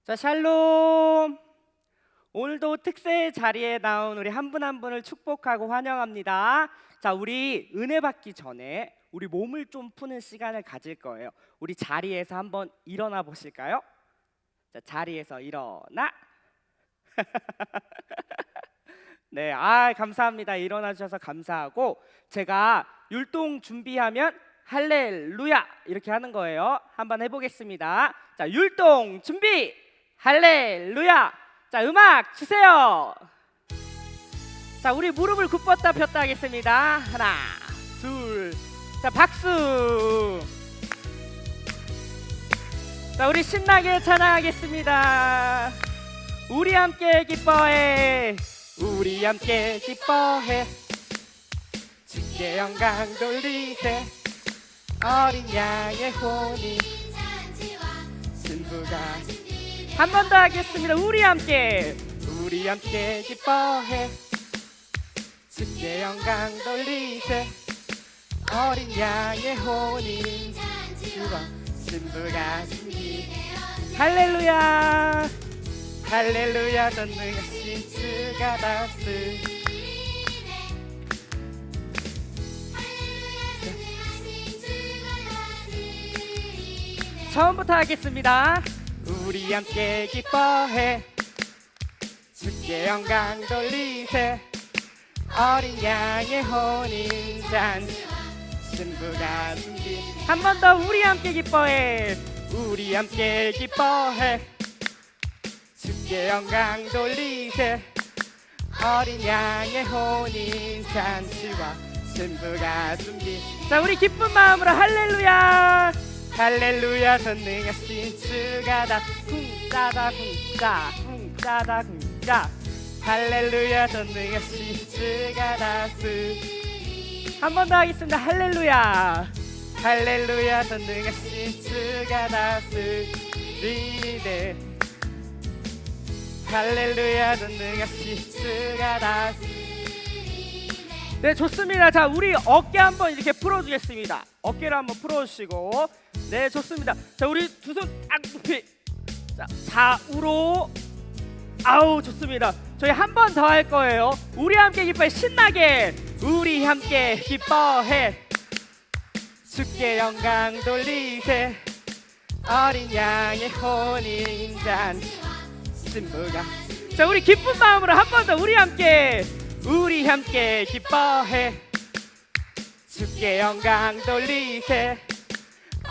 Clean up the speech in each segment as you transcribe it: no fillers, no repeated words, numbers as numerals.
자, 샬롬. 오늘도 특세 자리에 나온 우리 한 분 한 분을 축복하고 환영합니다. 자, 우리 은혜 받기 전에 우리 몸을 좀 푸는 시간을 가질 거예요. 우리 자리에서 한번 일어나 보실까요? 자, 자리에서 일어나. 네, 감사합니다. 일어나 주셔서 감사하고, 제가 율동 준비하면 할렐루야 이렇게 하는 거예요. 한번 해보겠습니다. 자, 율동 준비, 할렐루야. 자, 음악 주세요. 자, 우리 무릎을 굽혔다 폈다 하겠습니다. 하나, 둘. 자, 박수. 자, 우리 신나게 찬양하겠습니다. 우리 함께 기뻐해, 우리 함께 기뻐해, 주께 영광 돌리세. 어린 양의 혼이 신부가. 한 번 더 하겠습니다. 우리 함께 기뻐해, 주께 영광 돌리세. 어린 양의 혼이 신부가 준비. 할렐루야, 할렐루야. 전능하신 주가 다스리네. 처음부터 하겠습니다. 우리 함께 기뻐해, 주께 영광 돌리세. 어린 양의 혼인 잔치 신부가 준비. 한 번 더. 우리 함께 기뻐해, 우리 함께 기뻐해, 주께 영광 돌리세. 어린 양의 혼인 잔치와 신부가 준비. 자, 우리 기쁜 마음으로 할렐루야, 할렐루야. 전능하신 주가 다 쿵짜다 쿵짜 쿵짜다 쿵짜. 할렐루야. 전능하신 주가 다스. 한 번 더 하겠습니다. 할렐루야, 할렐루야. 전능하신 주가 다스리네. 할렐루야. 전능하신 주가 다스. 네, 좋습니다. 자, 우리 어깨 한번 이렇게 풀어주겠습니다. 어깨를 한번 풀어주시고. 네, 좋습니다. 자, 우리 두 손 딱 높이. 자, 좌우로. 아우, 좋습니다. 저희 한 번 더 할 거예요. 우리 함께 기뻐해. 신나게. 우리 함께 기뻐해, 주께 영광 돌리세. 어린 양의 혼인 잔치 신부가. 자, 우리 기쁜 마음으로 한 번 더. 우리 함께 기뻐해, 주께 영광 돌리세.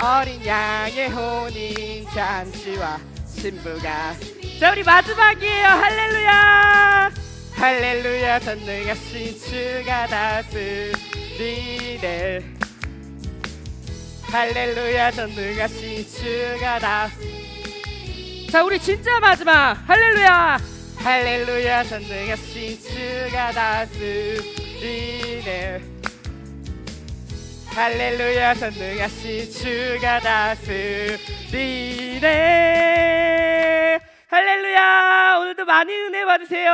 어린 양의 혼인 잔치와 신부가. 자, 우리 마지막이에요. 할렐루야, 할렐루야. 전능하신 주가 다스리네. 할렐루야. 전능하신 주가 다스리네. 자, 우리 진짜 마지막. 할렐루야, 할렐루야. 전능하신 주가 다스리네. 할렐루야. 전능하신 주가 다스리네. 할렐루야. 오늘도 많이 은혜 받으세요.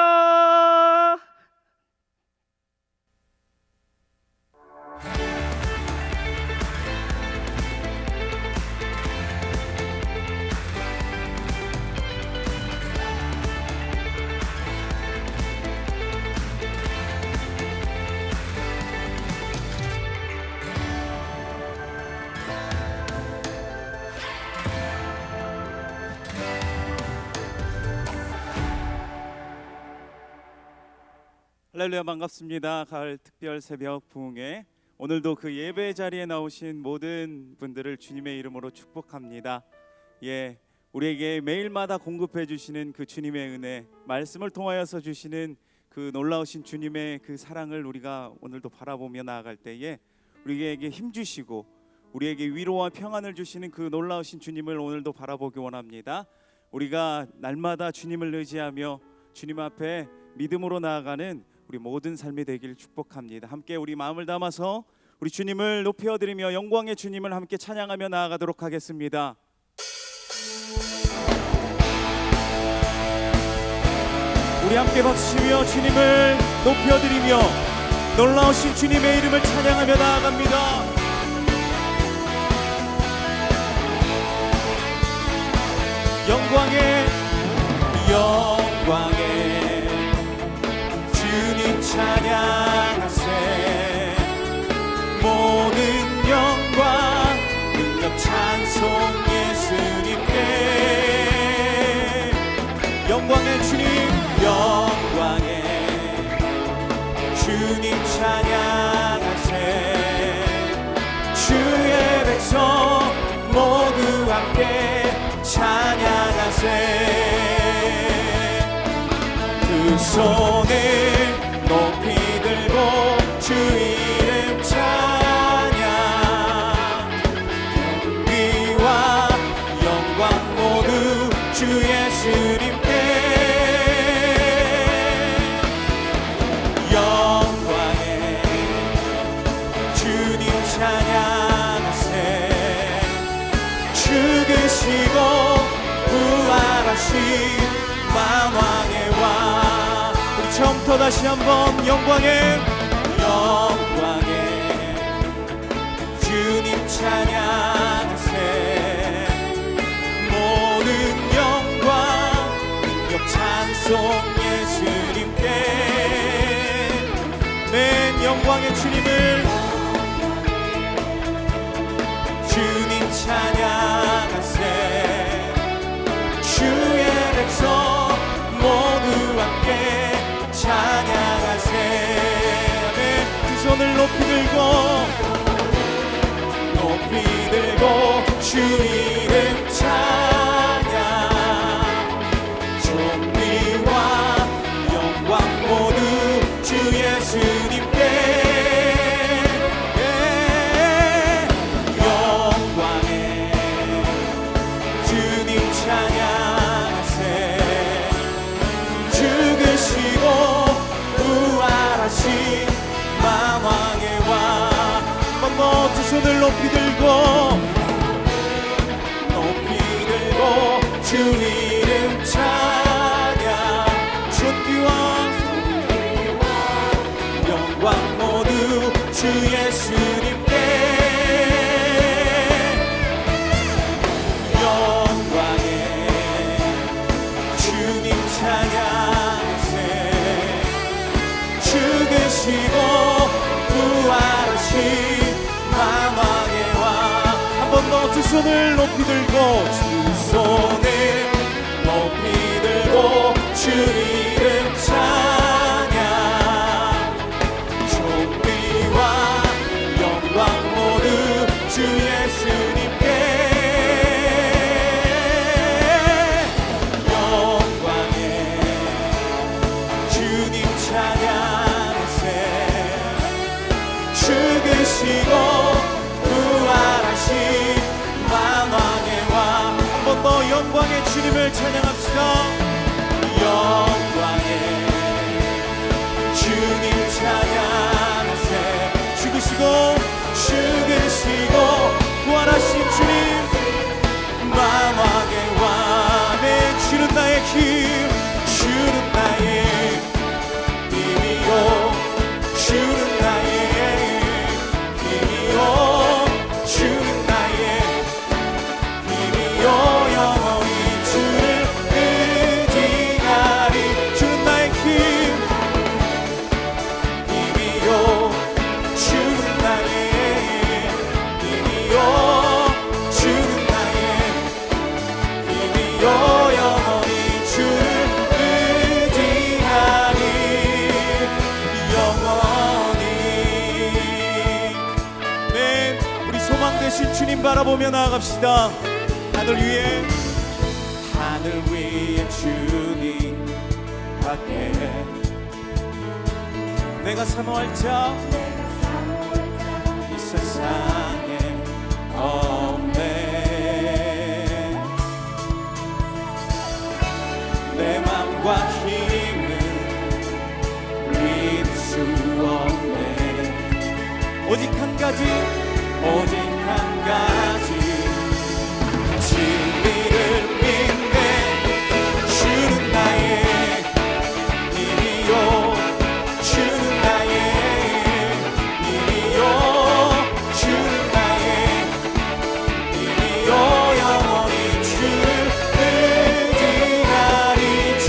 할렐루야. 반갑습니다. 가을 특별 새벽 부흥회, 오늘도 그 예배 자리에 나오신 모든 분들을 주님의 이름으로 축복합니다. 우리에게 매일마다 공급해 주시는 그 주님의 은혜, 말씀을 통하여서 주시는 그 놀라우신 주님의 그 사랑을 우리가 오늘도 바라보며 나아갈 때에 우리에게 힘 주시고 우리에게 위로와 평안을 주시는 그 놀라우신 주님을 오늘도 바라보기 원합니다. 우리가 날마다 주님을 의지하며 주님 앞에 믿음으로 나아가는 우리 모든 삶이 되길 축복합니다. 함께 우리 마음을 담아서 우리 주님을 높여드리며 영광의 주님을 함께 찬양하며 나아가도록 하겠습니다. 우리 함께 박수치며 주님을 높여드리며 놀라우신 주님의 이름을 찬양하며 나아갑니다. 영광의 영광에 주님 찬양하세 모든 영광 능력 찬송 예수님께 영광의 주님 영광에 주님 찬양하세 주의 백성 모두 함께 찬양하세 그 손을 높이 들고 주 이름 찬양 경비와 영광 모두 주 예수님께 영광에 주님 찬양하세 죽으시고 부활하신 만왕의 왕 우리 처음부터 다시 한번 영광에 주님 찬양하세 모든 영광 능력 찬송 예수님께 맨 영광의 주님을 주님 찬양하세 주의 백성 모두 함께 찬양하세 아멘 두 손을 높이 들고 주 이름 찬양 존귀와 영광 모두 주 예수님께 영광에 주님 찬양하세 죽으시고 부활하신 만왕의 왕 한 번 더 두 손을 높이 들고 주 이름 찬양 존귀와 영광 모두 주 예수님께 영광에 주님 찬양하세 죽으시고 부활하신 만왕의 왕 한 번 더 두 손을 높이 들고 손을 높이 들고 주 이름 찬양 존귀와 영광 모두 주 예수님께 영광에 주님 찬양하세 죽으시고 부활하신 만왕의 왕 한 번 더 영광의 주님을 찬양합시다 영광의 주님 찬양하세 죽으시고 부활하신 주님 만왕의 왕의 주는 나의 힘 주는 나의 힘이요 주는 나의 힘이요 주는 나의 힘이요 영원히 주를 의지하리 주는 나의 힘이요 주는 나의 힘이요 주는 나의 힘이요 영원히 주를 의지하리 영원히 네 우리 소망 되신 주님 바라보며 나아갑시다 하늘 위에 주님 밖에 내가 사모할 자 이 세상에 없네 내 맘과 힘은 믿을 수 없네 오직 한 가지 진리를 믿네 주는 나의 힘이요 주는 나의 힘이요 주는 나의 힘이요 영원히 주를 의지하리 주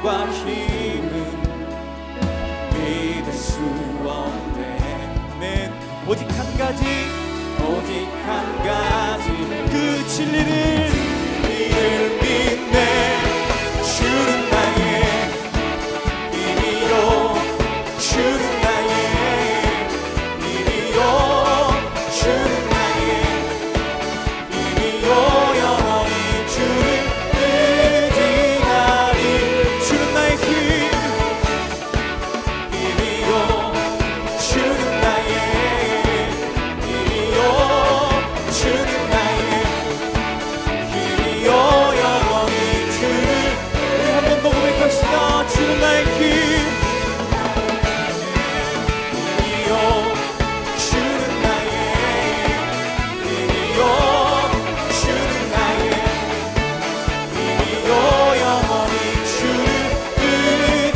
능력과 힘은 믿을 수 없네. 맨 오직 한 가지 그 진리를 믿네. 주는 나의 힘이요 주는 나의 힘이요 주는 나의 힘이요 영원히 주를 의지하리. 주는 나의 힘이요 주는 나의 힘이요 주는 나의 힘이요 영원히 주를. 우리 한 번 더 고백합시다. 주는 나의 힘이요 주는 나의 힘이요 주는 나의 힘이요 영원히 주를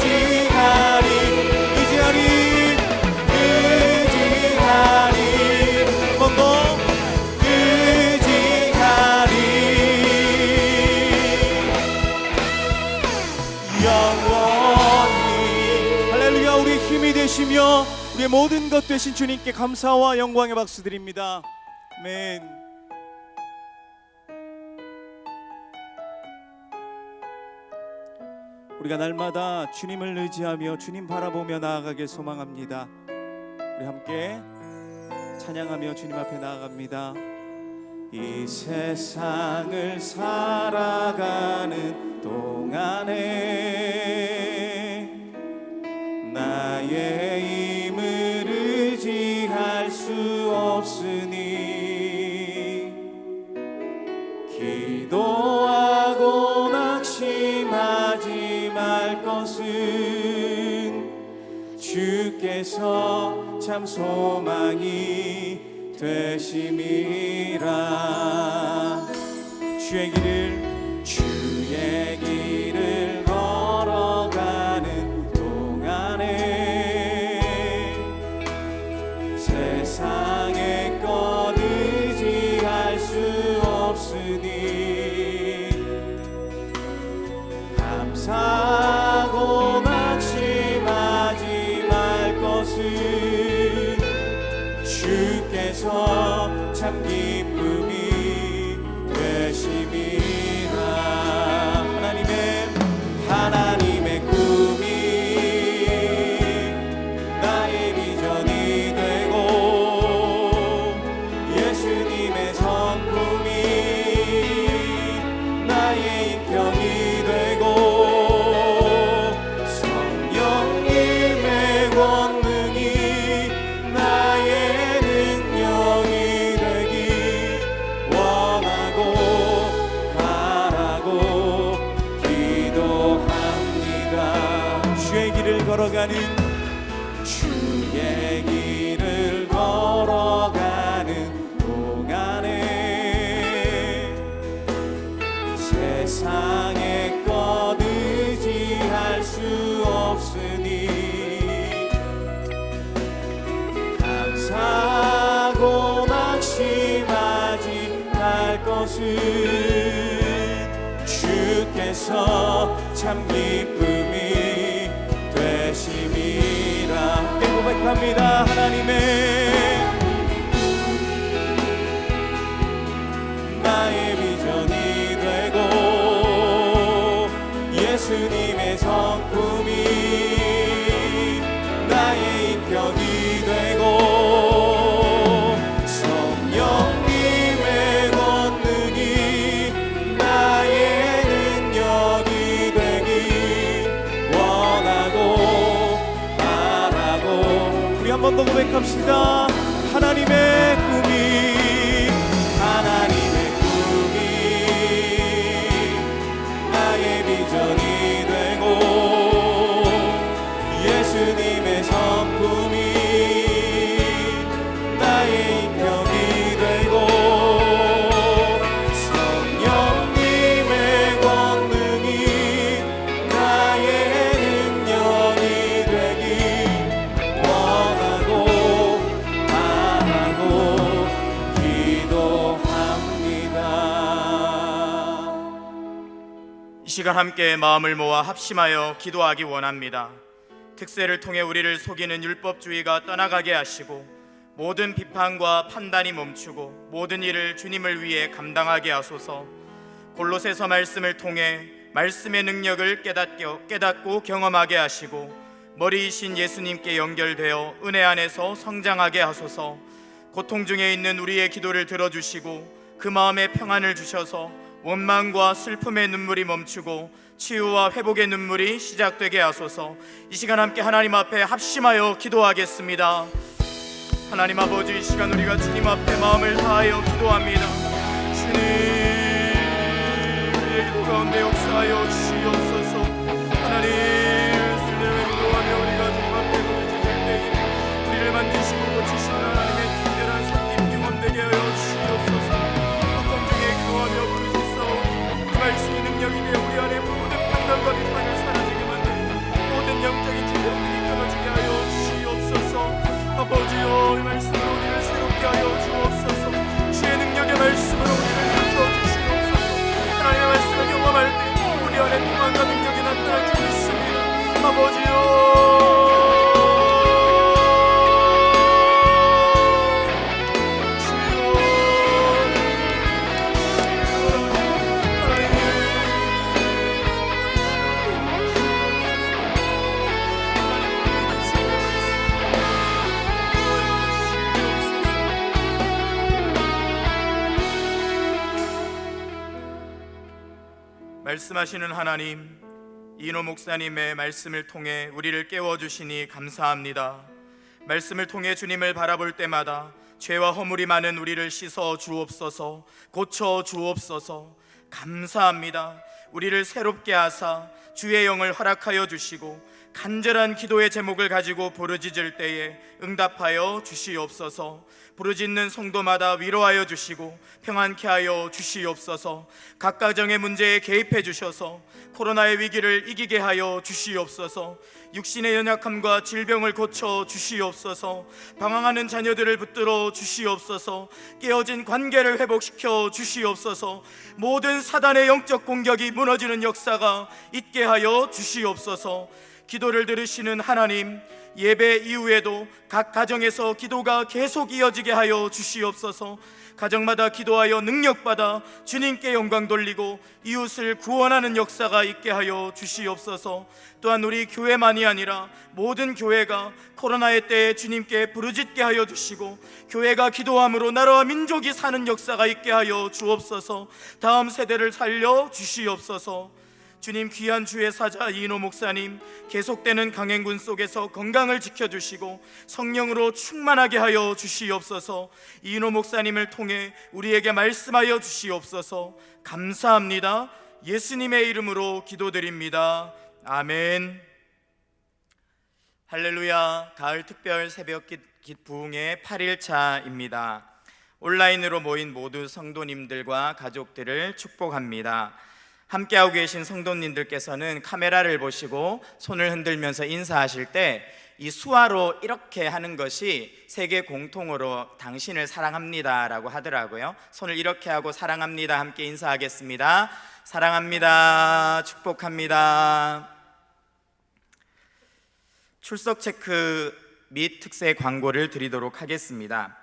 의지하리. 한 번 더 의지하리. 영원히. 할렐루야. 우리의 힘이 되시며 우리의 모든 것 되신 주님께 감사와 영광의 박수 드립니다. 아멘. 우리가 날마다 주님을 의지하며 주님 바라보며 나아가길 소망합니다. 우리 함께 찬양하며 주님 앞에 나아갑니다. 이 세상을 살아가는 동안에 나의 힘을 의지할 수 없으니 기도하고 낙심하지 말 것은 주께서 참 소망이 되심이라. 주의 길을 걸어가는 동안에 세상의 것 의지할 수 없으니 감사하고 낙심하지 말 것은 주께서 참 기쁨이 되심이라. 하나님의 꿈이 나의 비전이 되고 예수님의 성품이 나의 인격이 되고 성령님의 권능이 나의 능력이 되기 원하고 바라고 기도합니다. 주의 길을 걸어가는 동안에 세상의 것 의지할 수 없으니 감사하고 낙심하지 말 것은 주께서 참 기쁨이 되심이라. 함께 고백합니다. 나의 비전이 되고 예수님의 성품이 나의 인격이 되고 성령님의 권능이 나의 능력이 되기 원하고 바라고. 우리 한 번 더 고백합시다. 하나님의 꿈이 나의 비전이 되고 예수님의 성품이 나의 인격이 되고 성령님의 권능이 나의 능력이 되기 원하고 바라고 시간 함께 마음을 모아 합심하여 기도하기 원합니다. 특세를 통해 우리를 속이는 율법주의가 떠나가게 하시고 모든 비판과 판단이 멈추고 모든 일을 주님을 위해 감당하게 하소서. 골로새서 말씀을 통해 말씀의 능력을 깨닫고 경험하게 하시고 머리이신 예수님께 연결되어 은혜 안에서 성장하게 하소서. 고통 중에 있는 우리의 기도를 들어주시고 그 마음에 평안을 주셔서 원망과 슬픔의 눈물이 멈추고 치유와 회복의 눈물이 시작되게 하소서. 이 시간 함께 하나님 앞에 합심하여 기도하겠습니다. 하나님 아버지, 이 시간 우리가 주님 앞에 마음을 다하여 기도합니다. 주님, 우리의 기도 가운데 역사하여 주시옵소서. 하나님, 주님을 기도하며 우리가 주님 앞에 부르짖을 때에 우리를 만지시고 고치시는 하나님의 특별한 손길 경험되게 하여 주시옵소서. 고통 중에 기도하며 부르짖사오니 그 말씀이 능력이 되어 우리 안에 모든 판단과 비판을 사라지게 만들고 모든 영적인 질병들이 끊어지게 하여 주시옵소서. 아버지여, 이 말씀으로 우리를 새롭게 하여 주옵소서. 주의 능력의 말씀으로 우리를 일으켜 주시옵소서. 하나님의 말씀을 경험할 때 우리 안에 평안과 능력이 나타날 줄 믿습니다. 아버지여, 말씀하시는 하나님, 이인호 목사님의 말씀을 통해 우리를 깨워주시니 감사합니다. 말씀을 통해 주님을 바라볼 때마다 죄와 허물이 많은 우리를 씻어 주옵소서, 고쳐 주옵소서. 감사합니다. 우리를 새롭게 하사 주의 영을 허락하여 주시고 간절한 기도의 제목을 가지고 부르짖을 때에 응답하여 주시옵소서. 부르짖는 성도마다 위로하여 주시고 평안케 하여 주시옵소서. 각 가정의 문제에 개입해 주셔서 코로나의 위기를 이기게 하여 주시옵소서. 육신의 연약함과 질병을 고쳐 주시옵소서. 방황하는 자녀들을 붙들어 주시옵소서. 깨어진 관계를 회복시켜 주시옵소서. 모든 사단의 영적 공격이 무너지는 역사가 있게 하여 주시옵소서. 기도를 들으시는 하나님, 예배 이후에도 각 가정에서 기도가 계속 이어지게 하여 주시옵소서. 가정마다 기도하여 능력받아 주님께 영광 돌리고 이웃을 구원하는 역사가 있게 하여 주시옵소서. 또한 우리 교회만이 아니라 모든 교회가 코로나의 때에 주님께 부르짖게 하여 주시고 교회가 기도함으로 나라와 민족이 사는 역사가 있게 하여 주옵소서. 다음 세대를 살려 주시옵소서. 주님, 귀한 주의 사자 이인호 목사님 계속되는 강행군 속에서 건강을 지켜주시고 성령으로 충만하게 하여 주시옵소서. 이인호 목사님을 통해 우리에게 말씀하여 주시옵소서. 감사합니다. 예수님의 이름으로 기도드립니다. 아멘. 할렐루야. 가을 특별 새벽 부흥의 8일차입니다. 온라인으로 모인 모두 성도님들과 가족들을 축복합니다. 함께하고 계신 성도님들께서는 카메라를 보시고 손을 흔들면서 인사하실 때 이 수화로 이렇게 하는 것이 세계 공통어로 당신을 사랑합니다 라고 하더라고요. 손을 이렇게 하고 사랑합니다 함께 인사하겠습니다. 사랑합니다. 축복합니다. 출석 체크 및 특세 광고를 드리도록 하겠습니다.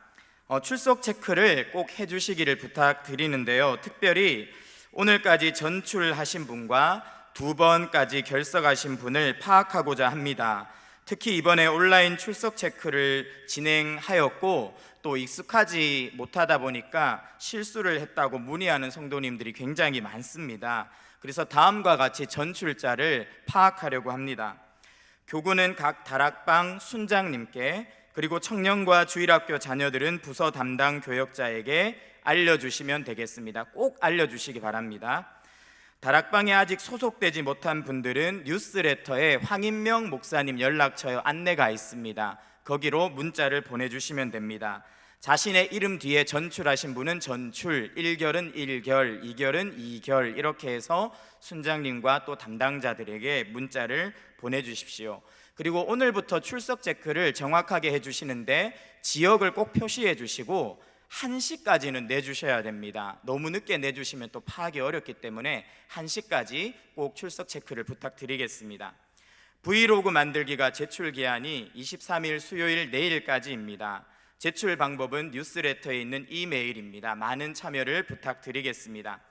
출석 체크를 꼭 해주시기를 부탁드리는데요. 특별히 오늘까지 전출하신 분과 2번까지 결석하신 분을 파악하고자 합니다. 특히 이번에 온라인 출석 체크를 진행하였고 또 익숙하지 못하다 보니까 실수를 했다고 문의하는 성도님들이 굉장히 많습니다. 그래서 다음과 같이 전출자를 파악하려고 합니다. 교구는 각 다락방 순장님께, 그리고 청년과 주일학교 자녀들은 부서 담당 교역자에게 알려주시면 되겠습니다. 꼭 알려주시기 바랍니다. 다락방에 아직 소속되지 못한 분들은 뉴스레터에 황인명 목사님 연락처에 안내가 있습니다. 거기로 문자를 보내주시면 됩니다. 자신의 이름 뒤에 전출하신 분은 전출, 1결은 1결, 2결은 2결 이렇게 해서 순장님과 또 담당자들에게 문자를 보내주십시오. 그리고 오늘부터 출석 체크를 정확하게 해주시는데 지역을 꼭 표시해 주시고 1시까지는 내주셔야 됩니다. 너무 늦게 내주시면 또 파악이 어렵기 때문에 1시까지 꼭 출석 체크를 부탁드리겠습니다. 브이로그 만들기가 제출 기한이 23일 수요일 내일까지입니다. 제출 방법은 뉴스레터에 있는 이메일입니다. 많은 참여를 부탁드리겠습니다.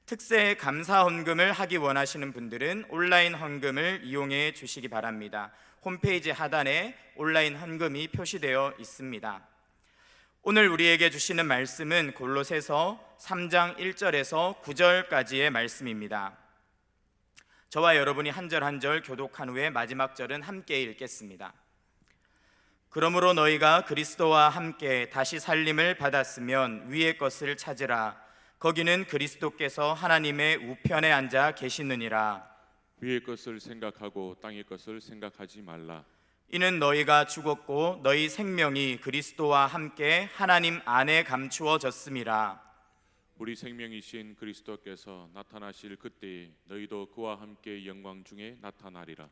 특세 감사 헌금을 하기 원하시는 분들은 온라인 헌금을 이용해 주시기 바랍니다. 홈페이지 하단에 온라인 헌금이 표시되어 있습니다. 오늘 우리에게 주시는 말씀은 골로새서 3장 1절에서 9절까지의 말씀입니다. 저와 여러분이 한 절 한 절 교독한 후에 마지막 절은 함께 읽겠습니다. 그러므로 너희가 그리스도와 함께 다시 살림을 받았으면 위의 것을 찾으라. 거기는 그리스도께서 하나님의 우편에 앉아 계시느니라. 위의 것을 생각하고 땅의 것을 생각하지 말라. 이는 너희가 죽었고 너희 생명이 그리스도와 함께 하나님 안에 감추어졌음이라. 우리 생명이신 그리스도께서 나타나실 그때에 너희도 그와 함께 영광 중에 나타나리라.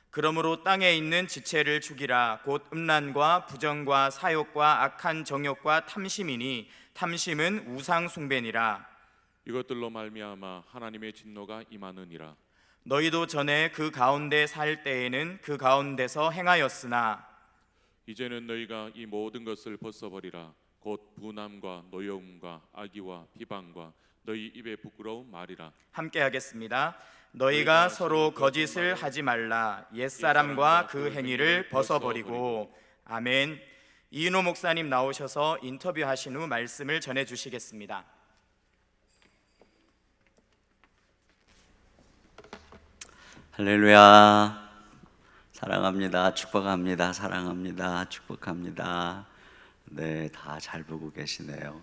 그러므로 땅에 있는 지체를 죽이라. 곧 음란과 부정과 사욕과 악한 정욕과 탐심이니 탐심은 우상 숭배니라. 이것들로 말미암아 하나님의 진노가 임하느니라. 너희도 전에 그 가운데 살 때에는 그 가운데서 행하였으나 이제는 너희가 이 모든 것을 벗어버리라. 곧 분함과 노여움과 악의와 비방과 너희 입에 부끄러운 말이라. 함께 하겠습니다. 너희가 서로 거짓을 하지 말라. 옛사람과 그 행위를 벗어버리고. 아멘. 이인호 목사님 나오셔서 인터뷰하신 후 말씀을 전해주시겠습니다. 할렐루야. 사랑합니다. 축복합니다. 사랑합니다. 축복합니다. 네, 다 잘 보고 계시네요.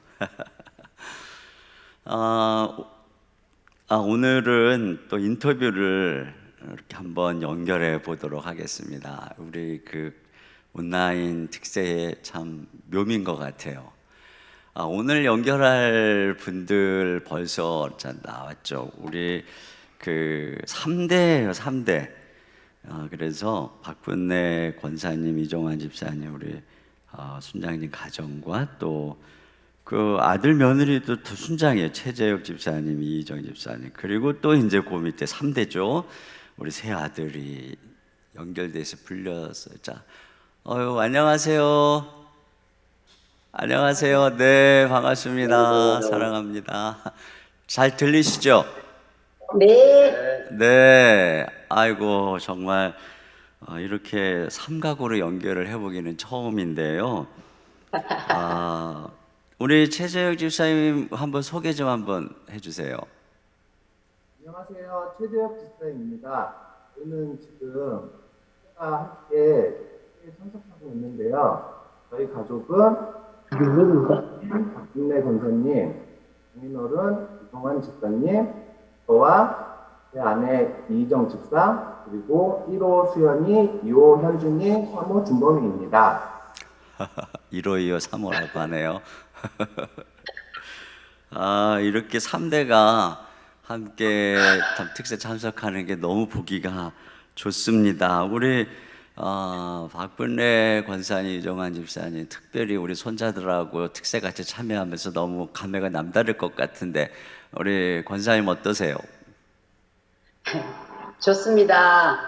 오늘은 또 인터뷰를 이렇게 한번 연결해 보도록 하겠습니다. 우리 그 온라인 특세의 참 묘미인 것 같아요. 오늘 연결할 분들 벌써 나왔죠. 우리 그 3대예요, 3대. 그래서 박분내 권사님, 이종환 집사님, 우리 순장님 가정과 또 그 아들 며느리도 순장이에요. 최재혁 집사님, 이희정 집사님. 그리고 또 이제 그 밑에 3대죠. 우리 세 아들이 연결돼서 불렸어요. 자, 안녕하세요. 안녕하세요. 네, 반갑습니다. 사랑합니다. 잘 들리시죠? 네. 네, 아이고 정말 이렇게 삼각으로 연결을 해보기는 처음인데요. 우리 최재혁 집사님 한번 소개 좀 한번 해주세요. 안녕하세요. 최재혁 집사입니다. 저는 지금 제가 함께 참석하고 있는데요. 저희 가족은 박진래 권사님, 장인어른 이종환 집사님, 저와 제 아내 이희정 집사, 그리고 1호 수연이, 2호 현준이, 3호 준범이입니다. 1호, 2호, 3호라고 하네요. 이렇게 3대가 함께 특세 참석하는 게 너무 보기가 좋습니다. 우리 박분래 권사님, 이종환 집사님, 특별히 우리 손자들하고 특세 같이 참여하면서 너무 감회가 남다를 것 같은데 우리 권사님 어떠세요? 좋습니다.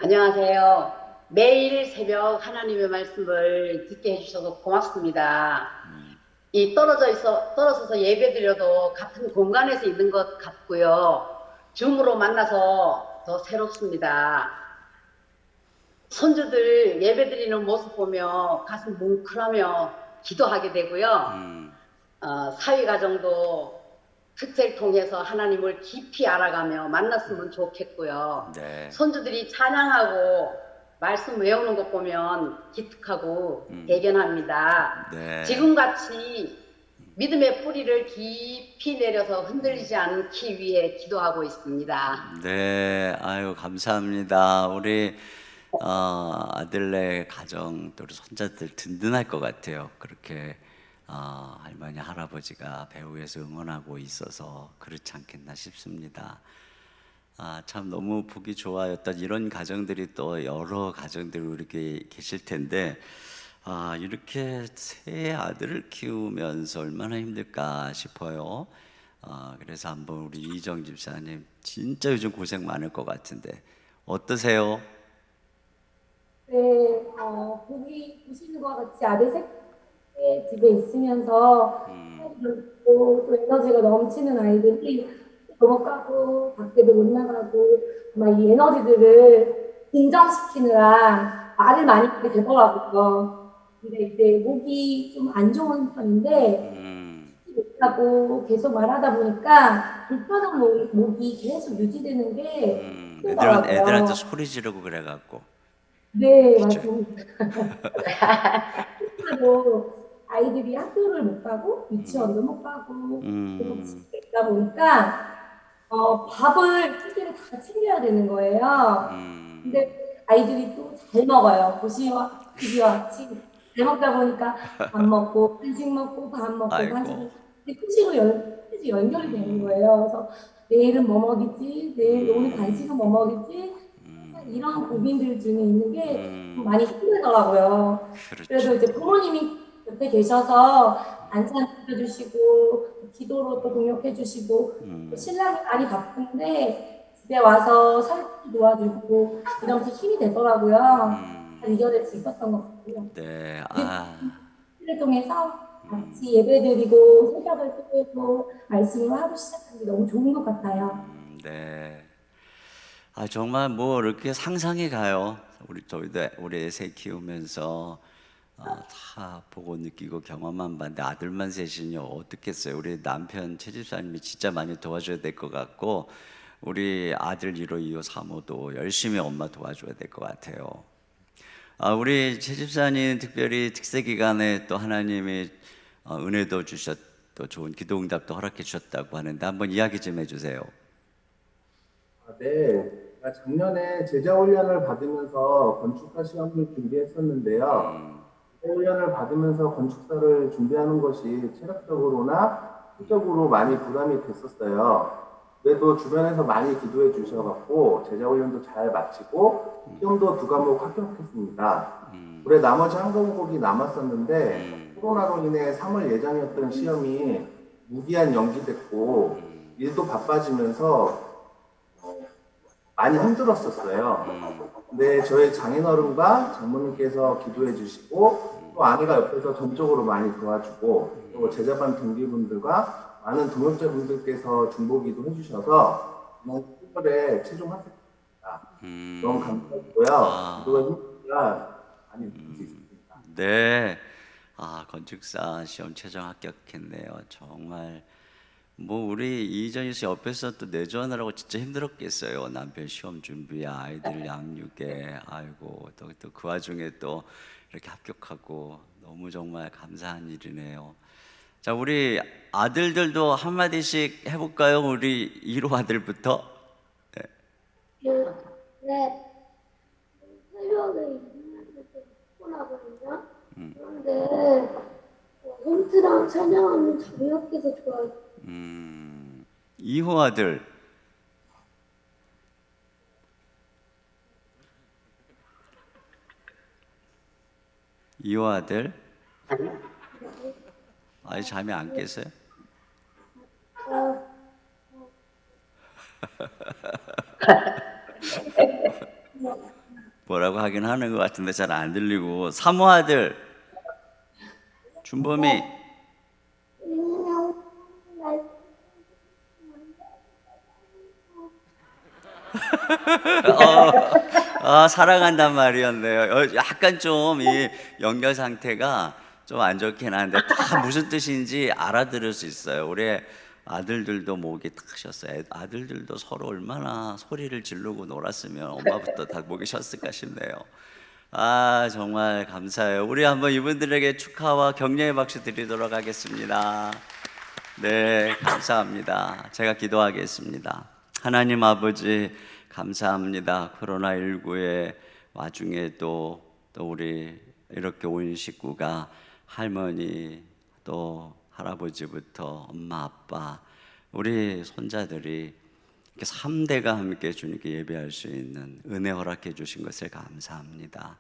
안녕하세요. 매일 새벽 하나님의 말씀을 듣게 해주셔서 고맙습니다. 이 떨어져서 예배드려도 같은 공간에서 있는 것 같고요. 줌으로 만나서 더 새롭습니다. 손주들 예배드리는 모습 보며 가슴 뭉클하며 기도하게 되고요. 사위가정도 특세를 통해서 하나님을 깊이 알아가며 만났으면 좋겠고요. 네. 손주들이 찬양하고 말씀 외우는 것 보면 기특하고 대견합니다. 네. 지금같이 믿음의 뿌리를 깊이 내려서 흔들리지 않기 위해 기도하고 있습니다. 네, 아유 감사합니다. 우리 아들네 가정 또 우리 손자들 든든할 것 같아요. 그렇게 할머니 할아버지가 배후에서 응원하고 있어서 그렇지 않겠나 싶습니다. 참 너무 보기 좋아였던 이런 가정들이 또 여러 가정들이 이렇게 계실 텐데 이렇게 세 아들을 키우면서 얼마나 힘들까 싶어요. 그래서 한번 우리 이정 집사님 진짜 요즘 고생 많을 것 같은데 어떠세요? 네, 보기 보시는 것 같이 아들 셋째 집에 있으면서 또 에너지가 넘치는 아이들이 너무 까고 밖에도 못 나가고 아마 이 에너지들을 진정시키느라 말을 많이 하게 되더라고요. 근데 이제 목이 좀 안 좋은 편인데 못하고 계속 말하다 보니까 불편한 목이 계속 유지되는 게 힘들더라고요. 애들한테 소리 지르고 그래갖고. 네, 그쵸? 맞습니다. 실제로 아이들이 학교를 못 가고 유치원도 못 가고 계속 집에 있다 보니까 밥을 실제로 다 챙겨야 되는 거예요. 근데 아이들이 또 잘 먹어요. 보시와 TV와 같이 잘 먹다 보니까 밥 먹고 간식 먹고 밥 먹고 아이고. 간식 먹고 후식으로 연결이 되는 거예요. 그래서 내일은 뭐 먹이지? 오늘 간식은 뭐 먹이지? 이런 고민들 중에 있는 게 좀 많이 힘들더라고요. 그래도 그렇죠. 이제 부모님이 옆에 계셔서 반찬 챙겨주시고 기도로 또 동역해주시고 또 신랑이 많이 바쁜데 집에 와서 설거지 도와주고 이러면서 힘이 되더라고요. 잘 이겨낼 수 있었던 것 같고요. 네. 를 통해서 같이 예배드리고 새벽을 깨고 말씀을 하루 시작하는 게 너무 좋은 것 같아요. 네. 정말 뭐 이렇게 상상이 가요. 우리 애새 키우면서 다 보고 느끼고 경험한 바인데 아들만 셋이니 어떻겠어요. 우리 남편 최 집사님이 진짜 많이 도와줘야 될 것 같고 우리 아들 1호, 2호, 3호도 열심히 엄마 도와줘야 될 것 같아요. 우리 최 집사님 특별히 특세 기간에 또 하나님이 은혜도 또 좋은 기도 응답도 허락해 주셨다고 하는데 한번 이야기 좀 해주세요. 네. 작년에 제자 훈련을 받으면서 건축사 시험을 준비했었는데요. 제자 훈련을 받으면서 건축사를 준비하는 것이 체력적으로나 수적으로 많이 부담이 됐었어요. 그래도 주변에서 많이 기도해 주셔갖고 제자 훈련도 잘 마치고 시험도 2과목 합격했습니다. 올해 나머지 한 과목이 남았었는데 코로나로 인해 3월 예정이었던 시험이 무기한 연기됐고 일도 바빠지면서 많이 힘들었었어요. 근데 저희 장인어른과 장모님께서 기도해 주시고 또 아내가 옆에서 전적으로 많이 도와주고 또 제자반 동기분들과 많은 동역자분들께서 중보기도 해주셔서 9월에 최종 합격했습니다. 너무 감사하고요. 기도가 힘드니까 많이 느낄 수 있습니다. 네. 건축사 시험 최종 합격했네요. 정말 뭐 우리 이정희 씨 옆에서 또 내조하느라고 진짜 힘들었겠어요. 남편 시험 준비, 아이들 양육에 아이고 또 그 와중에 또 이렇게 합격하고 너무 정말 감사한 일이네요. 자, 우리 아들들도 한마디씩 해볼까요? 우리 1호 아들부터. 네. 네. 새벽에 일어났을 때 피곤하거든요. 그런데 홈트랑 찬양하면 잠이 없어서 좋아요. 2호 아들. 이호 아들. 아직 잠이 안 깨세요? 뭐라고 하긴 하는 것 같은데 잘 안 들리고. 3호 아들 준범이. 사랑한단 말이었네요. 약간 좀 이 연결 상태가 좀 안 좋긴 한데 다 무슨 뜻인지 알아들을 수 있어요. 우리 아들들도 목이 탁 쉬었어요. 아들들도 서로 얼마나 소리를 지르고 놀았으면 엄마부터 다 목이 쉬었을까 싶네요. 정말 감사해요. 우리 한번 이분들에게 축하와 격려의 박수 드리도록 하겠습니다. 네, 감사합니다. 제가 기도하겠습니다. 하나님 아버지 감사합니다. 코로나19의 와중에 또 우리 이렇게 온 식구가 할머니 또 할아버지부터 엄마 아빠 우리 손자들이 이렇게 3대가 함께 주님께 예배할 수 있는 은혜 허락해 주신 것을 감사합니다.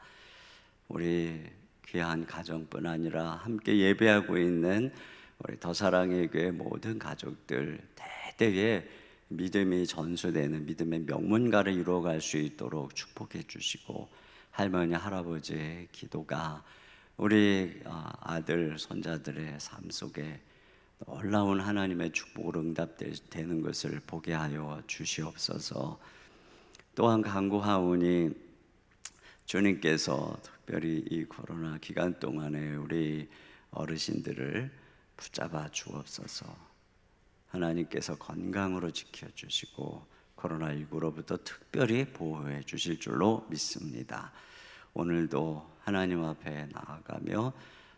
우리 귀한 가정뿐 아니라 함께 예배하고 있는 우리 더사랑의 교회 모든 가족들 대대에 믿음이 전수되는 믿음의 명문가를 이루어갈 수 있도록 축복해 주시고, 할머니 할아버지의 기도가 우리 아들 손자들의 삶 속에 놀라운 하나님의 축복으로 응답되는 것을 보게 하여 주시옵소서. 또한 간구하오니 주님께서 특별히 이 코로나 기간 동안에 우리 어르신들을 붙잡아 주옵소서. 하나님께서 건강으로 지켜주시고 코로나19로부터 특별히 보호해 주실 줄로 믿습니다. 오늘도 하나님 앞에 나아가며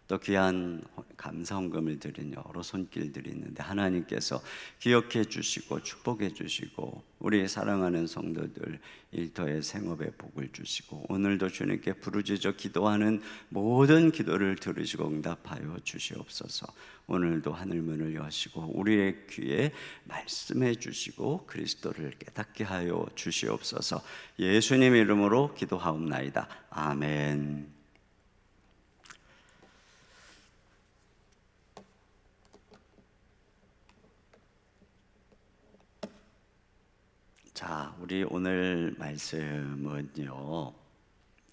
또 귀한 감사헌금을 드린 여러 손길들이 있는데 하나님께서 기억해 주시고 축복해 주시고 우리 사랑하는 성도들 일터의 생업에 복을 주시고 오늘도 주님께 부르짖어 기도하는 모든 기도를 들으시고 응답하여 주시옵소서. 오늘도 하늘문을 여시고 우리의 귀에 말씀해 주시고 그리스도를 깨닫게 하여 주시옵소서. 예수님 이름으로 기도하옵나이다. 아멘. 자, 우리 오늘 말씀은요,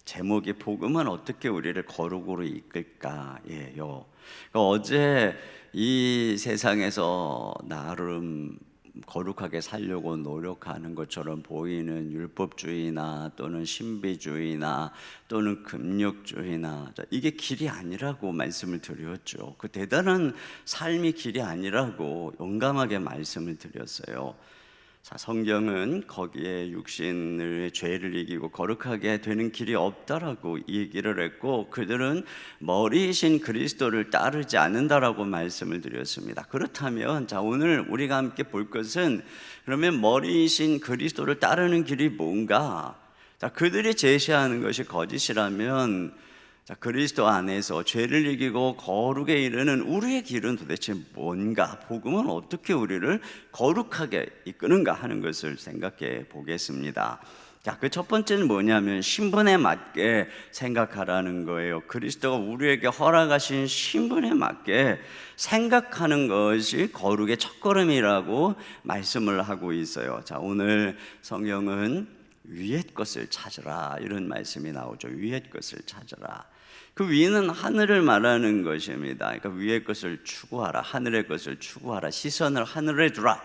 제목이 복음은 어떻게 우리를 거룩으로 이끌까예요. 그러니까 어제 이 세상에서 나름 거룩하게 살려고 노력하는 것처럼 보이는 율법주의나 또는 신비주의나 또는 금욕주의나 이게 길이 아니라고 말씀을 드렸죠. 그 대단한 삶이 길이 아니라고 용감하게 말씀을 드렸어요. 자, 성경은 거기에 육신의 죄를 이기고 거룩하게 되는 길이 없다라고 얘기를 했고 그들은 머리이신 그리스도를 따르지 않는다라고 말씀을 드렸습니다. 그렇다면 자, 오늘 우리가 함께 볼 것은 그러면 머리이신 그리스도를 따르는 길이 뭔가? 자, 그들이 제시하는 것이 거짓이라면 자, 그리스도 안에서 죄를 이기고 거룩에 이르는 우리의 길은 도대체 뭔가? 복음은 어떻게 우리를 거룩하게 이끄는가 하는 것을 생각해 보겠습니다. 자, 그 첫 번째는 뭐냐면 신분에 맞게 생각하라는 거예요. 그리스도가 우리에게 허락하신 신분에 맞게 생각하는 것이 거룩의 첫걸음이라고 말씀을 하고 있어요. 자, 오늘 성경은 위의 것을 찾으라 이런 말씀이 나오죠. 위의 것을 찾으라. 그 위는 하늘을 말하는 것입니다. 그러니까 위의 것을 추구하라, 하늘의 것을 추구하라, 시선을 하늘에 두라.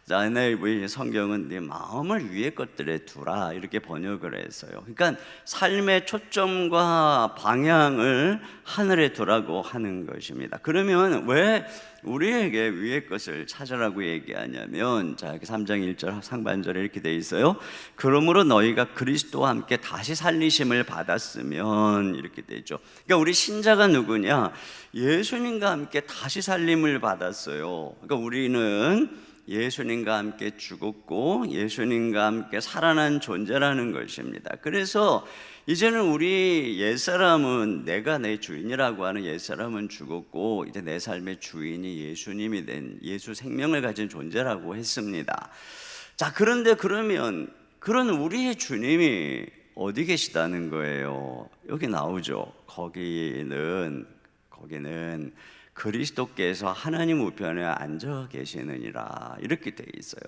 자, NIV 성경은 네 마음을 위의 것들에 두라 이렇게 번역을 했어요. 그러니까 삶의 초점과 방향을 하늘에 두라고 하는 것입니다. 그러면 왜 우리에게 위의 것을 찾으라고 얘기하냐면 자, 3장 1절 상반절에 이렇게 돼 있어요. 그러므로 너희가 그리스도와 함께 다시 살리심을 받았으면 이렇게 되죠. 그러니까 우리 신자가 누구냐? 예수님과 함께 다시 살림을 받았어요. 그러니까 우리는 예수님과 함께 죽었고 예수님과 함께 살아난 존재라는 것입니다. 그래서 이제는 우리 옛사람은 내가 내 주인이라고 하는 옛사람은 죽었고 이제 내 삶의 주인이 예수님이 된 예수 생명을 가진 존재라고 했습니다. 자, 그런데 그러면 그런 우리의 주님이 어디 계시다는 거예요? 여기 나오죠. 거기는 그리스도께서 하나님 우편에 앉아 계시느니라 이렇게 돼 있어요.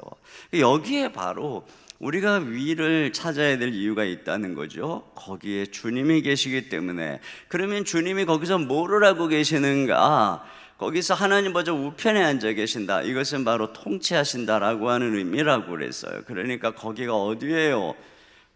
여기에 바로 우리가 위를 찾아야 될 이유가 있다는 거죠. 거기에 주님이 계시기 때문에. 그러면 주님이 거기서 뭐를 하고 계시는가? 거기서 하나님 보좌 우편에 앉아 계신다. 이것은 바로 통치하신다라고 하는 의미라고 그랬어요. 그러니까 거기가 어디예요?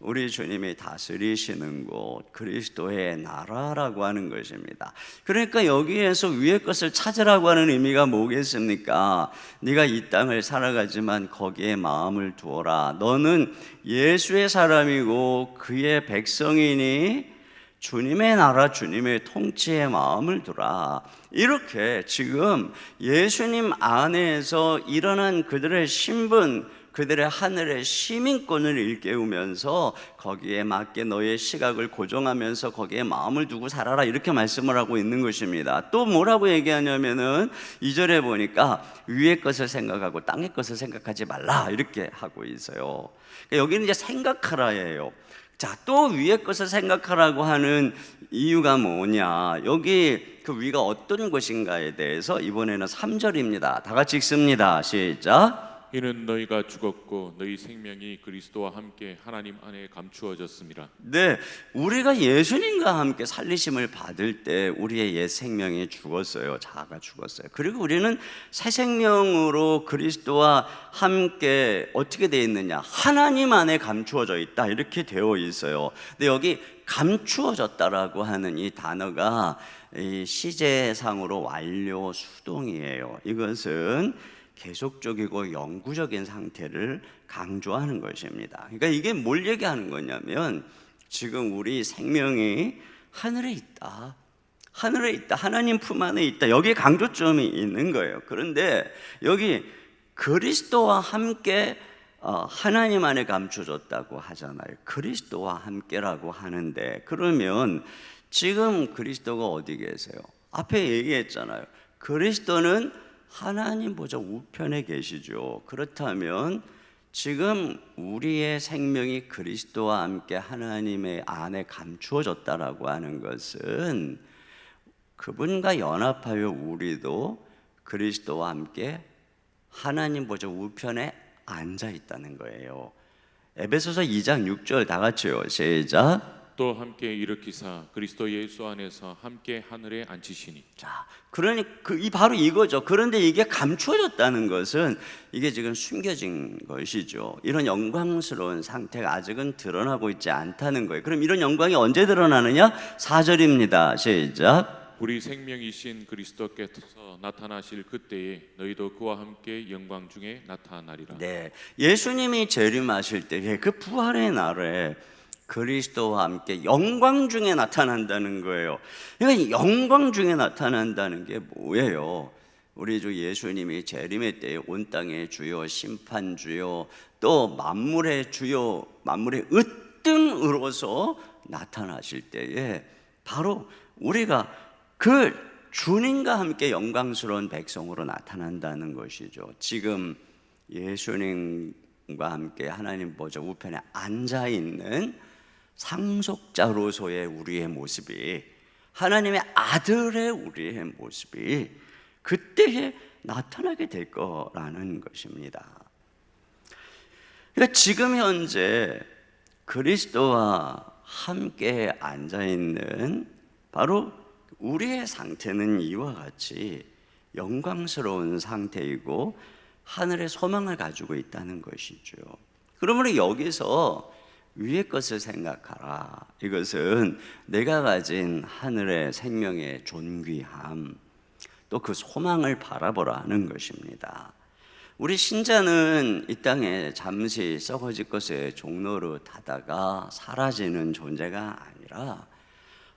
우리 주님이 다스리시는 곳, 그리스도의 나라라고 하는 것입니다. 그러니까 여기에서 위의 것을 찾으라고 하는 의미가 뭐겠습니까? 네가 이 땅을 살아가지만 거기에 마음을 두어라. 너는 예수의 사람이고 그의 백성이니 주님의 나라, 주님의 통치에 마음을 두라. 이렇게 지금 예수님 안에서 일어난 그들의 신분, 그들의 하늘의 시민권을 일깨우면서 거기에 맞게 너의 시각을 고정하면서 거기에 마음을 두고 살아라 이렇게 말씀을 하고 있는 것입니다. 또 뭐라고 얘기하냐면은 2절에 보니까 위의 것을 생각하고 땅의 것을 생각하지 말라 이렇게 하고 있어요. 그러니까 여기는 이제 생각하라예요. 자, 또 위의 것을 생각하라고 하는 이유가 뭐냐? 여기 그 위가 어떤 것인가에 대해서 이번에는 3절입니다. 다 같이 읽습니다. 시작. 이는 너희가 죽었고 너희 생명이 그리스도와 함께 하나님 안에 감추어졌습니다. 네, 우리가 예수님과 함께 살리심을 받을 때 우리의 옛 생명이 죽었어요. 자아가 죽었어요. 그리고 우리는 새 생명으로 그리스도와 함께 어떻게 되어 있느냐? 하나님 안에 감추어져 있다. 이렇게 되어 있어요. 근데 여기 감추어졌다라고 하는 이 단어가 이 시제상으로 완료 수동이에요. 이것은 계속적이고 영구적인 상태를 강조하는 것입니다. 그러니까 이게 뭘 얘기하는 거냐면 지금 우리 생명이 하늘에 있다. 하늘에 있다. 하나님 품 안에 있다. 여기에 강조점이 있는 거예요. 그런데 여기 그리스도와 함께 하나님 안에 감춰졌다고 하잖아요. 그리스도와 함께라고 하는데 그러면 지금 그리스도가 어디 계세요? 앞에 얘기했잖아요. 그리스도는 하나님 보좌 우편에 계시죠. 그렇다면 지금 우리의 생명이 그리스도와 함께 하나님의 안에 감추어졌다라고 하는 것은 그분과 연합하여 우리도 그리스도와 함께 하나님 보좌 우편에 앉아 있다는 거예요. 에베소서 2장 6절 다 같이요. 시작. 또 함께 일으키사 그리스도 예수 안에서 함께 하늘에 앉히시니. 자, 그러니 바로 이거죠. 그런데 이게 감추어졌다는 것은 이게 지금 숨겨진 것이죠. 이런 영광스러운 상태가 아직은 드러나고 있지 않다는 거예요. 그럼 이런 영광이 언제 드러나느냐? 4절입니다. 시작. 우리 생명이신 그리스도께서 나타나실 그때에 너희도 그와 함께 영광 중에 나타나리라. 네, 예수님이 재림하실 때에 그 부활의 날에 그리스도와 함께 영광 중에 나타난다는 거예요. 그러니까 영광 중에 나타난다는 게 뭐예요? 우리 주 예수님이 재림의 때에 온 땅의 주요, 심판주요, 또 만물의 주요, 만물의 으뜸으로서 나타나실 때에 바로 우리가 그 주님과 함께 영광스러운 백성으로 나타난다는 것이죠. 지금 예수님과 함께 하나님 보좌 우편에 앉아 있는 상속자로서의 우리의 모습이, 하나님의 아들의 우리의 모습이 그때에 나타나게 될 거라는 것입니다. 그러니까 지금 현재 그리스도와 함께 앉아 있는 바로 우리의 상태는 이와 같이 영광스러운 상태이고 하늘의 소망을 가지고 있다는 것이죠. 그러므로 여기서 위의 것을 생각하라. 이것은 내가 가진 하늘의 생명의 존귀함, 또 그 소망을 바라보라 하는 것입니다. 우리 신자는 이 땅에 잠시 썩어질 것의 종노릇하다가 사라지는 존재가 아니라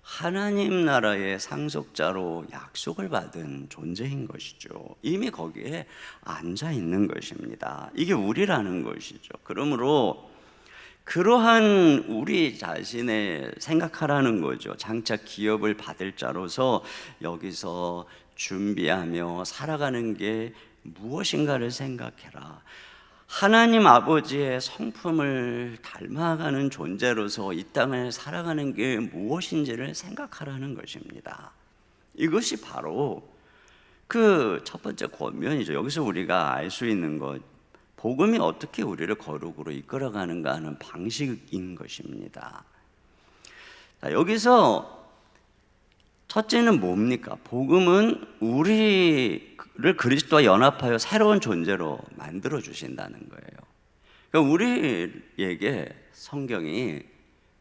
하나님 나라의 상속자로 약속을 받은 존재인 것이죠. 이미 거기에 앉아 있는 것입니다. 이게 우리라는 것이죠. 그러므로 그러한 우리 자신의 생각하라는 거죠. 장차 기업을 받을 자로서 여기서 준비하며 살아가는 게 무엇인가를 생각해라. 하나님 아버지의 성품을 닮아가는 존재로서 이 땅을 살아가는 게 무엇인지를 생각하라는 것입니다. 이것이 바로 그 첫 번째 권면이죠. 여기서 우리가 알 수 있는 것, 복음이 어떻게 우리를 거룩으로 이끌어가는가 하는 방식인 것입니다. 자, 여기서 첫째는 뭡니까? 복음은 우리를 그리스도와 연합하여 새로운 존재로 만들어 주신다는 거예요. 그러니까 우리에게 성경이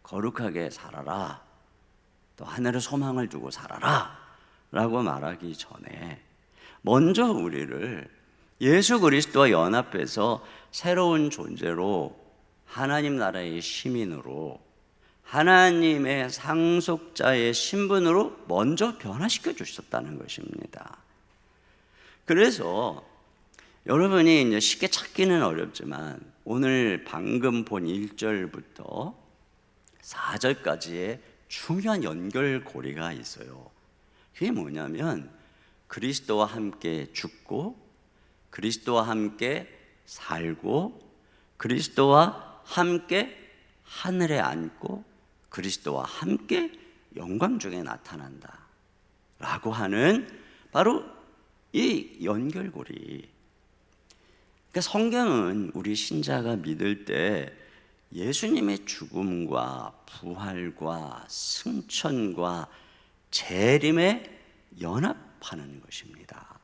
거룩하게 살아라, 또 하늘의 소망을 두고 살아라 라고 말하기 전에 먼저 우리를 예수 그리스도와 연합해서 새로운 존재로, 하나님 나라의 시민으로, 하나님의 상속자의 신분으로 먼저 변화시켜 주셨다는 것입니다. 그래서 여러분이 이제 쉽게 찾기는 어렵지만 오늘 방금 본 1절부터 4절까지의 중요한 연결고리가 있어요. 그게 뭐냐면 그리스도와 함께 죽고 그리스도와 함께 살고 그리스도와 함께 하늘에 앉고 그리스도와 함께 영광 중에 나타난다 라고 하는 바로 이 연결고리. 그러니까 성경은 우리 신자가 믿을 때 예수님의 죽음과 부활과 승천과 재림에 연합하는 것입니다.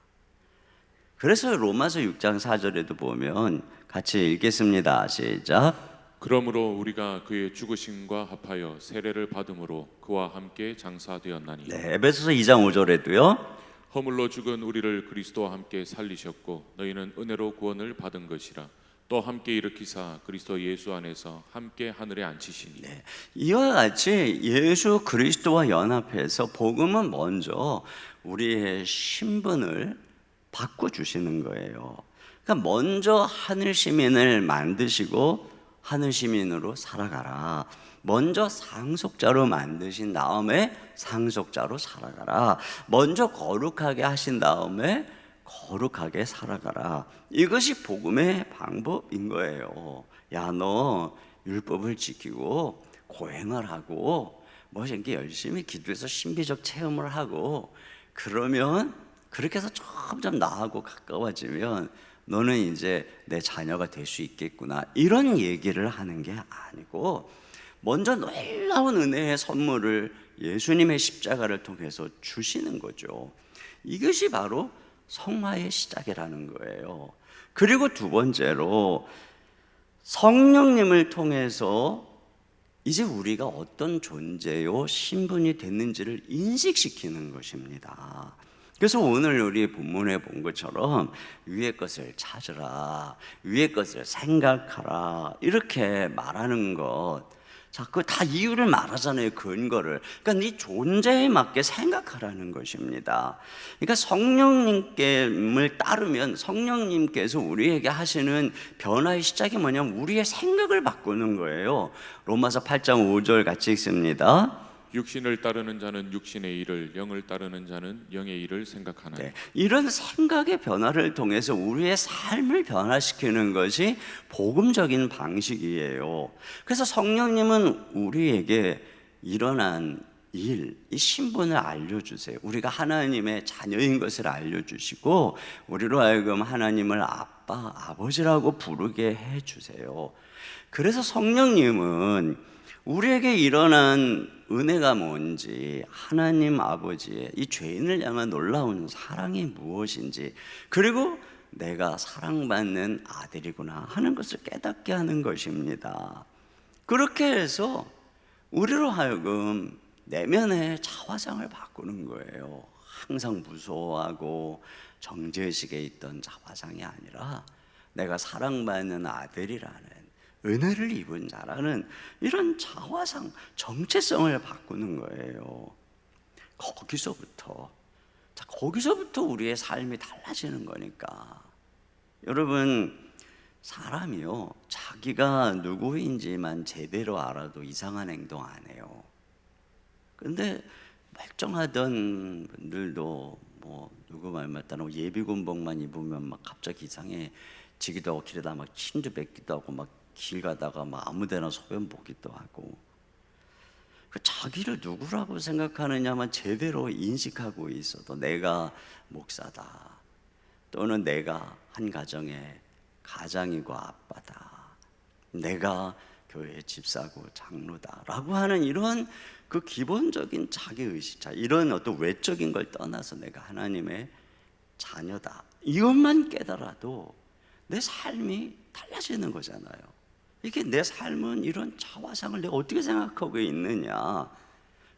그래서 로마서 6장 4절에도 보면 같이 읽겠습니다. 시작. 그러므로 우리가 그의 죽으심과 합하여 세례를 받음으로 그와 함께 장사되었나니. 네, 에베소서 2장 5절에도요. 허물로 죽은 우리를 그리스도와 함께 살리셨고 너희는 은혜로 구원을 받은 것이라. 또 함께 일으키사 그리스도 예수 안에서 함께 하늘에 앉히시니. 네, 이와 같이 예수 그리스도와 연합해서 복음은 먼저 우리의 신분을 바꿔주시는 거예요. 그러니까 먼저 하늘 시민을 만드시고 하늘 시민으로 살아가라. 먼저 상속자로 만드신 다음에 상속자로 살아가라. 먼저 거룩하게 하신 다음에 거룩하게 살아가라. 이것이 복음의 방법인 거예요. 야, 너 율법을 지키고 고행을 하고 뭐 이렇게 열심히 기도해서 신비적 체험을 하고 그러면 그렇게 해서 점점 나하고 가까워지면 너는 이제 내 자녀가 될 수 있겠구나, 이런 얘기를 하는 게 아니고 먼저 놀라운 은혜의 선물을 예수님의 십자가를 통해서 주시는 거죠. 이것이 바로 성화의 시작이라는 거예요. 그리고 두 번째로 성령님을 통해서 이제 우리가 어떤 존재요 신분이 됐는지를 인식시키는 것입니다. 그래서 오늘 우리 본문에 본 것처럼 위의 것을 찾으라, 위의 것을 생각하라, 이렇게 말하는 것, 자, 그 다 이유를 말하잖아요. 근거를. 그러니까 네 존재에 맞게 생각하라는 것입니다. 그러니까 성령님을 따르면 성령님께서 우리에게 하시는 변화의 시작이 뭐냐면 우리의 생각을 바꾸는 거예요. 로마서 8장 5절 같이 읽습니다. 육신을 따르는 자는 육신의 일을, 영을 따르는 자는 영의 일을 생각하나니. 네, 이런 생각의 변화를 통해서 우리의 삶을 변화시키는 것이 복음적인 방식이에요. 그래서 성령님은 우리에게 일어난 일, 이 신분을 알려주세요. 우리가 하나님의 자녀인 것을 알려주시고 우리로 하여금 하나님을 아빠, 아버지라고 부르게 해주세요. 그래서 성령님은 우리에게 일어난 은혜가 뭔지, 하나님 아버지의 이 죄인을 향한 놀라운 사랑이 무엇인지, 그리고 내가 사랑받는 아들이구나 하는 것을 깨닫게 하는 것입니다. 그렇게 해서 우리로 하여금 내면의 자화상을 바꾸는 거예요. 항상 무서워하고 정죄의식에 있던 자화상이 아니라 내가 사랑받는 아들이라는, 은혜를 입은 자라는 이런 자화상, 정체성을 바꾸는 거예요. 거기서부터 우리의 삶이 달라지는 거니까. 여러분, 사람이요, 자기가 누구인지만 제대로 알아도 이상한 행동 안 해요. 근데 멀쩡하던 분들도 뭐 누구 말 맞다고 예비군복만 입으면 막 갑자기 이상해지기도 하고, 길에다 막 침도 뱉기도 하고, 막 길 가다가 막 아무데나 소변 보기도 하고. 자기를 누구라고 생각하느냐만 제대로 인식하고 있어도 내가 목사다, 또는 내가 한 가정의 가장이고 아빠다, 내가 교회 집사고 장로다라고 하는 이런 그 기본적인 자기의식, 이런 어떤 외적인 걸 떠나서 내가 하나님의 자녀다, 이것만 깨달아도 내 삶이 달라지는 거잖아요. 이게 내 삶은 이런 자화상을 내가 어떻게 생각하고 있느냐.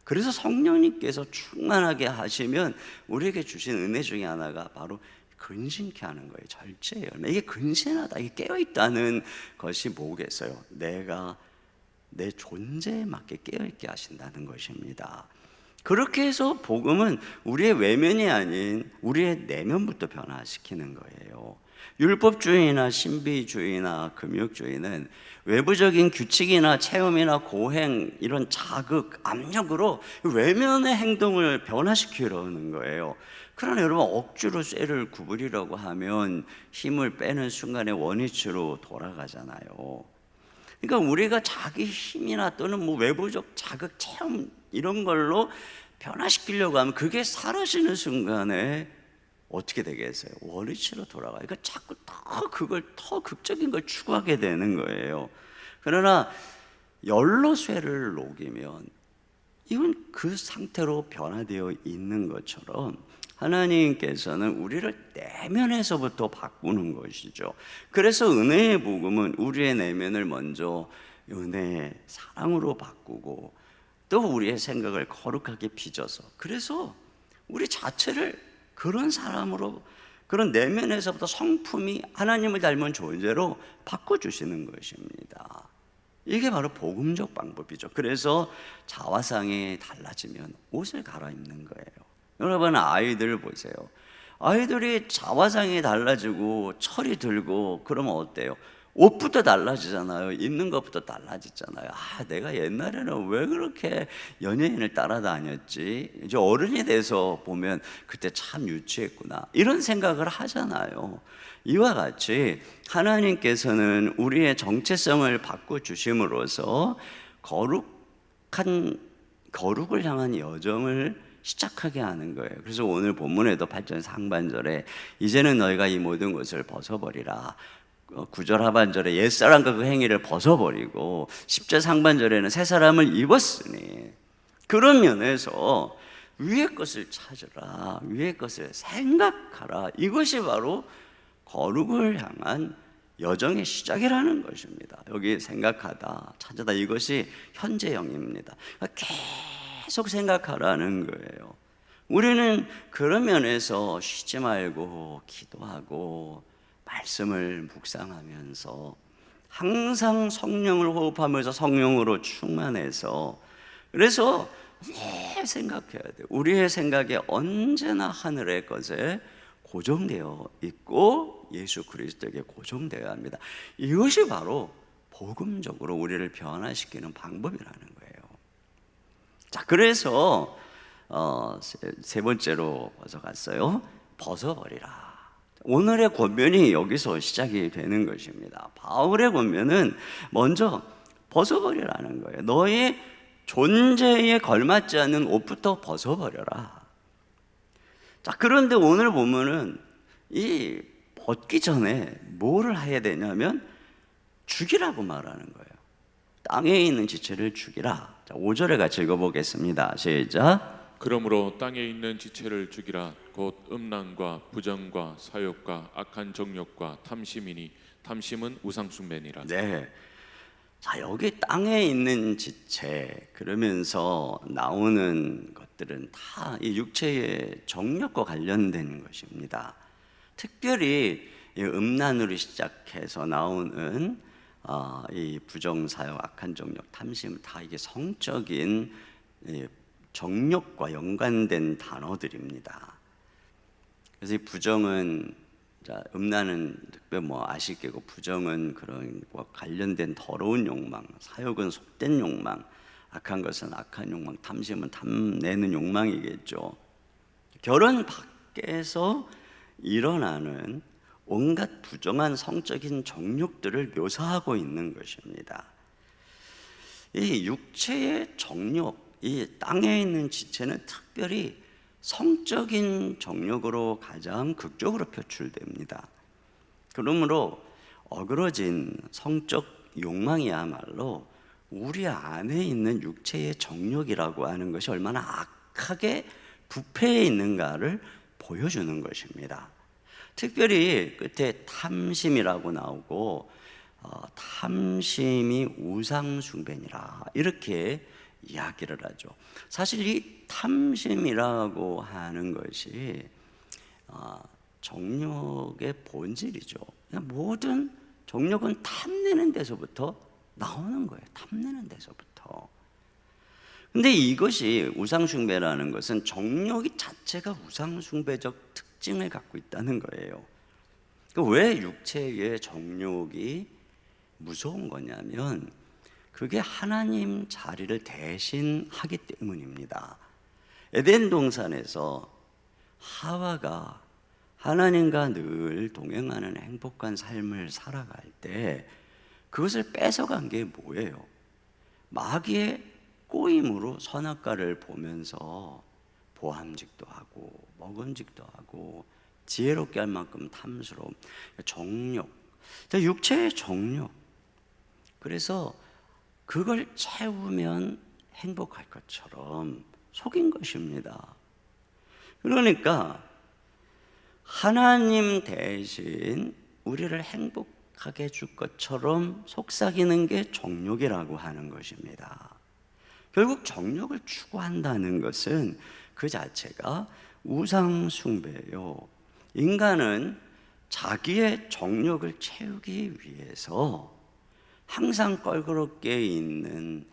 그래서 성령님께서 충만하게 하시면 우리에게 주신 은혜 중에 하나가 바로 근신케 하는 거예요. 절제예요. 이게 근신하다, 이게 깨어있다는 것이 뭐겠어요? 내가 내 존재에 맞게 깨어있게 하신다는 것입니다. 그렇게 해서 복음은 우리의 외면이 아닌 우리의 내면부터 변화시키는 거예요. 율법주의나 신비주의나 금욕주의는 외부적인 규칙이나 체험이나 고행, 이런 자극, 압력으로 외면의 행동을 변화시키려는 거예요. 그러나 여러분, 억지로 쇠를 구부리려고 하면 힘을 빼는 순간에 원위치로 돌아가잖아요. 그러니까 우리가 자기 힘이나 또는 뭐 외부적 자극, 체험 이런 걸로 변화시키려고 하면 그게 사라지는 순간에 어떻게 되겠어요? 원위치로 돌아가요. 그러니까 자꾸 더 극적인 걸 추구하게 되는 거예요. 그러나 연로쇠를 녹이면 이건 그 상태로 변화되어 있는 것처럼 하나님께서는 우리를 내면에서부터 바꾸는 것이죠. 그래서 은혜의 복음은 우리의 내면을 먼저 은혜의 사랑으로 바꾸고 또 우리의 생각을 거룩하게 빚어서, 그래서 우리 자체를 그런 사람으로, 그런 내면에서부터 성품이 하나님을 닮은 존재로 바꿔주시는 것입니다. 이게 바로 복음적 방법이죠. 그래서 자화상이 달라지면 옷을 갈아입는 거예요. 여러분, 아이들 보세요. 아이들이 자화상이 달라지고 철이 들고 그러면 어때요? 옷부터 달라지잖아요. 입는 것부터 달라지잖아요. 내가 옛날에는 왜 그렇게 연예인을 따라다녔지? 이제 어른이 돼서 보면 그때 참 유치했구나, 이런 생각을 하잖아요. 이와 같이 하나님께서는 우리의 정체성을 바꿔주심으로써 거룩을 향한 여정을 시작하게 하는 거예요. 그래서 오늘 본문에도 8절 상반절에 이제는 너희가 이 모든 것을 벗어버리라, 9절 하반절에 옛사람과 그 행위를 벗어버리고 10절 상반절에는 새 사람을 입었으니, 그런 면에서 위의 것을 찾으라, 위의 것을 생각하라, 이것이 바로 거룩을 향한 여정의 시작이라는 것입니다. 여기 생각하다, 찾아다, 이것이 현재형입니다. 계속 생각하라는 거예요. 우리는 그런 면에서 쉬지 말고 기도하고 말씀을 묵상하면서 항상 성령을 호흡하면서 성령으로 충만해서, 그래서 늘 생각해야 돼요. 우리의 생각이 언제나 하늘의 것에 고정되어 있고 예수 그리스도에게 고정되어야 합니다. 이것이 바로 복음적으로 우리를 변화시키는 방법이라는 거예요. 자, 그래서 세 번째로 벗어갔어요. 벗어버리라. 오늘의 권면이 여기서 시작이 되는 것입니다. 바울의 권면은 먼저 벗어버리라는 거예요. 너의 존재에 걸맞지 않는 옷부터 벗어버려라. 자, 그런데 오늘 보면은 이 벗기 전에 뭐를 해야 되냐면 죽이라고 말하는 거예요. 땅에 있는 지체를 죽이라. 자, 5절에 같이 읽어보겠습니다. 시작. 그러므로 땅에 있는 지체를 죽이라. 곧 음란과 부정과 사욕과 악한 정욕과 탐심이니 탐심은 우상숭배니라. 네. 자, 여기 땅에 있는 지체 그러면서 나오는 것들은 다 이 육체의 정욕과 관련된 것입니다. 특별히 이 음란으로 시작해서 나오는 이 부정사욕, 악한 정욕, 탐심, 다 이게 성적인 정욕과 연관된 단어들입니다. 그래서 이 부정은, 자, 음란은 특별히 뭐 아시겠고, 부정은 그런 것과 관련된 더러운 욕망, 사욕은 속된 욕망, 악한 것은 악한 욕망, 탐심은 탐내는 욕망이겠죠. 결혼 밖에서 일어나는 온갖 부정한 성적인 정욕들을 묘사하고 있는 것입니다. 이 육체의 정욕, 이 땅에 있는 지체는 특별히 성적인 정욕으로 가장 극적으로 표출됩니다. 그러므로 어그러진 성적 욕망이야말로 우리 안에 있는 육체의 정욕이라고 하는 것이 얼마나 악하게 부패해 있는가를 보여주는 것입니다. 특별히 끝에 탐심이라고 나오고 탐심이 우상숭배니라 이렇게 이야기를 하죠. 사실 이 탐심이라고 하는 것이 정욕의 본질이죠. 모든 정욕은 탐내는 데서부터 나오는 거예요. 탐내는 데서부터. 근데 이것이 우상숭배라는 것은 정욕이 자체가 우상숭배적 특징을 갖고 있다는 거예요. 왜 육체의 정욕이 무서운 거냐면 그게 하나님 자리를 대신하기 때문입니다. 에덴 동산에서 하와가 하나님과 늘 동행하는 행복한 삶을 살아갈 때 그것을 뺏어간 게 뭐예요? 마귀의 꼬임으로 선악과를 보면서 보암직도 하고 먹음직도 하고 지혜롭게 할 만큼 탐스러움, 정욕, 육체의 정욕. 그래서 그걸 채우면 행복할 것처럼 속인 것입니다. 그러니까 하나님 대신 우리를 행복하게 해줄 것처럼 속삭이는 게 정욕이라고 하는 것입니다. 결국 정욕을 추구한다는 것은 그 자체가 우상 숭배예요. 인간은 자기의 정욕을 채우기 위해서 항상 껄끄럽게 있는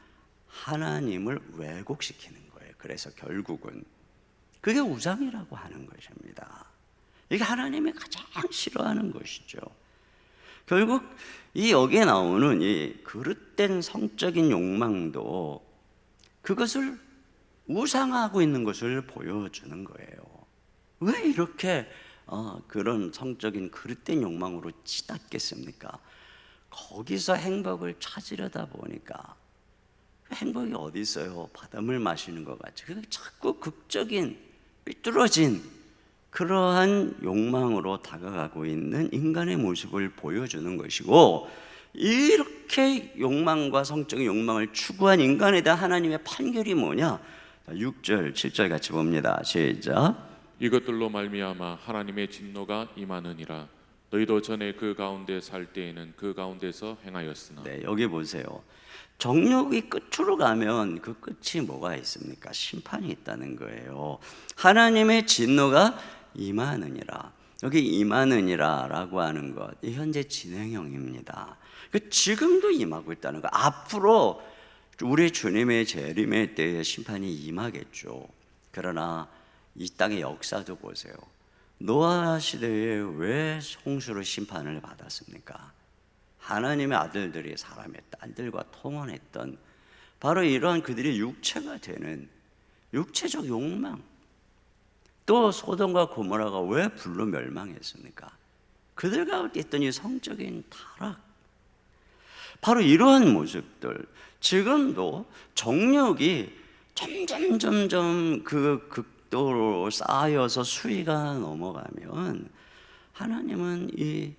하나님을 왜곡시키는 거예요. 그래서 결국은 그게 우상이라고 하는 것입니다. 이게 하나님이 가장 싫어하는 것이죠. 결국 이 여기에 나오는 이 그릇된 성적인 욕망도 그것을 우상하고 있는 것을 보여주는 거예요. 왜 이렇게 그런 성적인 그릇된 욕망으로 치닫겠습니까? 거기서 행복을 찾으려다 보니까 행복이 어디 있어요? 바닷물 마시는 것 같죠. 그게 자꾸 극적인 삐뚤어진 그러한 욕망으로 다가가고 있는 인간의 모습을 보여주는 것이고, 이렇게 욕망과 성적인 욕망을 추구한 인간에 대한 하나님의 판결이 뭐냐? 6절, 7절 같이 봅니다. 시작. 이것들로 말미암아 하나님의 진노가 임하느니라. 너희도 전에 그 가운데 살 때에는 그 가운데서 행하였으나. 네, 여기 보세요. 정욕이 끝으로 가면 그 끝이 뭐가 있습니까? 심판이 있다는 거예요. 하나님의 진노가 임하느니라. 여기 임하느니라 라고 하는 것, 현재 진행형입니다. 지금도 임하고 있다는 거. 앞으로 우리 주님의 재림의 때에 심판이 임하겠죠. 그러나 이 땅의 역사도 보세요. 노아 시대에 왜 홍수로 심판을 받았습니까? 하나님의 아들들이 사람의 딸들과 통혼했던 바로 이러한 그들의 육체가 되는 육체적 욕망. 또 소돔과 고모라가 왜 불로 멸망했습니까? 그들 가운데 있던 이 성적인 타락. 바로 이러한 모습들, 지금도 정욕이 점점 그 극도로 쌓여서 수위가 넘어가면 하나님은 이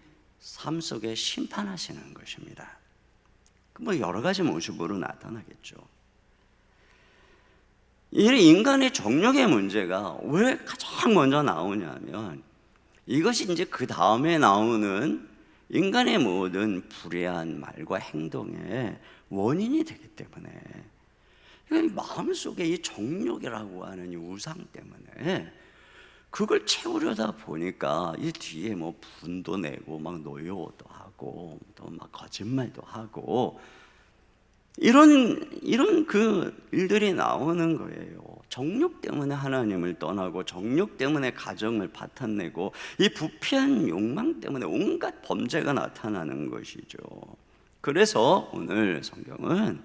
삶 속에 심판하시는 것입니다. 뭐 여러 가지 모습으로 나타나겠죠. 이 인간의 정욕의 문제가 왜 가장 먼저 나오냐면, 이것이 이제 그 다음에 나오는 인간의 모든 불의한 말과 행동의 원인이 되기 때문에, 마음속에 이 정욕이라고 하는 이 우상 때문에 그걸 채우려다 보니까 이 뒤에 뭐 분도 내고 막 노여워도 하고 또 막 거짓말도 하고 이런 그 일들이 나오는 거예요. 정욕 때문에 하나님을 떠나고, 정욕 때문에 가정을 파탄내고, 이 부패한 욕망 때문에 온갖 범죄가 나타나는 것이죠. 그래서 오늘 성경은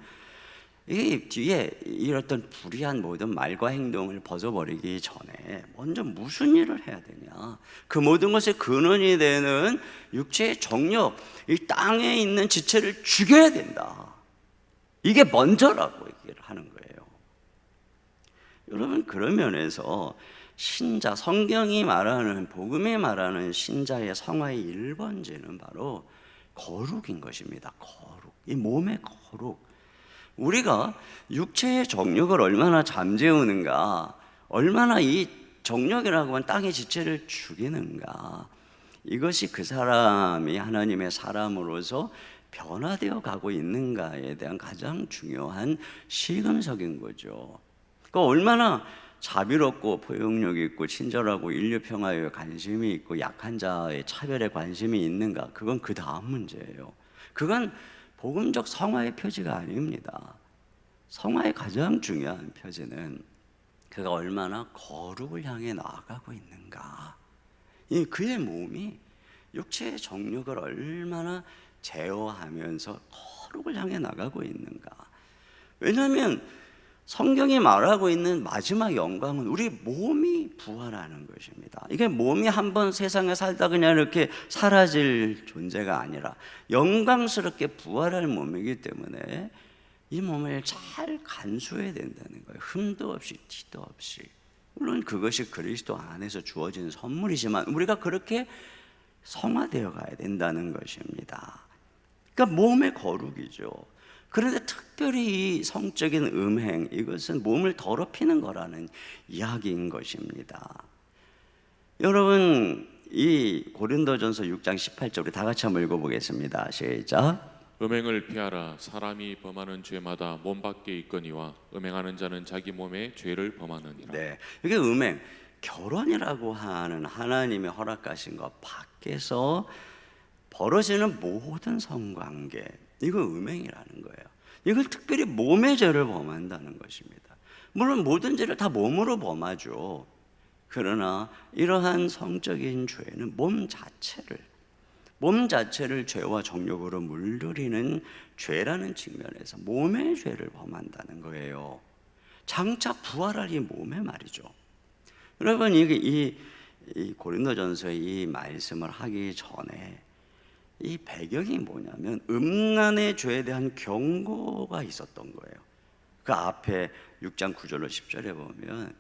이 뒤에 이랬던 불의한 모든 말과 행동을 벗어버리기 전에 먼저 무슨 일을 해야 되냐? 그 모든 것의 근원이 되는 육체의 정욕, 이 땅에 있는 지체를 죽여야 된다. 이게 먼저라고 얘기를 하는 거예요. 여러분, 그런 면에서 신자, 성경이 말하는, 복음이 말하는 신자의 성화의 1번째는 바로 거룩인 것입니다. 거룩, 이 몸의 거룩. 우리가 육체의 정욕을 얼마나 잠재우는가, 얼마나 이 정욕이라고 하는 땅의 지체를 죽이는가, 이것이 그 사람이 하나님의 사람으로서 변화되어 가고 있는가에 대한 가장 중요한 시금석인 거죠. 그러니까 얼마나 자비롭고 포용력 있고 친절하고 인류 평화에 관심이 있고 약한 자의 차별에 관심이 있는가, 그건 그 다음 문제예요. 그건 복음적 성화의 표지가 아닙니다. 성화의 가장 중요한 표지는 그가 얼마나 거룩을 향해 나아가고 있는가, 이 그의 몸이 육체의 정욕을 얼마나 제어하면서 거룩을 향해 나가고 있는가. 왜냐하면 성경이 말하고 있는 마지막 영광은 우리 몸이 부활하는 것입니다. 이게 몸이 한번 세상에 살다 그냥 이렇게 사라질 존재가 아니라 영광스럽게 부활할 몸이기 때문에 이 몸을 잘 간수해야 된다는 거예요. 흠도 없이 티도 없이. 물론 그것이 그리스도 안에서 주어진 선물이지만 우리가 그렇게 성화되어 가야 된다는 것입니다. 그러니까 몸의 거룩이죠. 그런데 특별히 이 성적인 음행, 이것은 몸을 더럽히는 거라는 이야기인 것입니다. 여러분, 이 고린도전서 6장 18절 우리 다 같이 한번 읽어보겠습니다. 시작. 음행을 피하라. 사람이 범하는 죄마다 몸 밖에 있거니와 음행하는 자는 자기 몸에 죄를 범하느니라. 네, 이게 음행, 결혼이라고 하는 하나님의 허락하신 것 밖에서 벌어지는 모든 성관계, 이거 음행이라는 거예요. 이걸 특별히 몸의 죄를 범한다는 것입니다. 물론 모든 죄를 다 몸으로 범하죠. 그러나 이러한 성적인 죄는 몸 자체를 죄와 정욕으로 물들이는 죄라는 측면에서 몸의 죄를 범한다는 거예요. 장차 부활할 이 몸의 말이죠. 여러분, 이 고린도전서의 이 말씀을 하기 전에 이 배경이 뭐냐면 음란의 죄에 대한 경고가 있었던 거예요. 그 앞에 6장 9절로 10절에 보면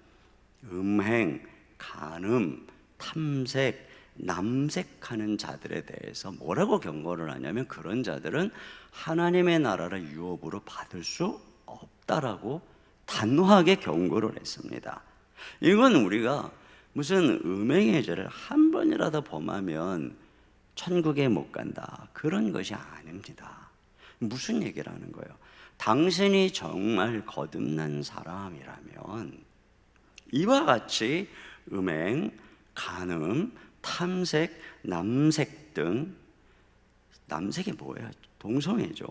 음행, 간음, 탐색, 남색하는 자들에 대해서 뭐라고 경고를 하냐면 그런 자들은 하나님의 나라를 유업으로 받을 수 없다라고 단호하게 경고를 했습니다. 이건 우리가 무슨 음행의 죄를 한 번이라도 범하면 천국에 못 간다, 그런 것이 아닙니다. 무슨 얘기를 하는 거예요? 당신이 정말 거듭난 사람이라면 이와 같이 음행, 간음, 탐색, 남색 등, 남색이 뭐예요? 동성애죠.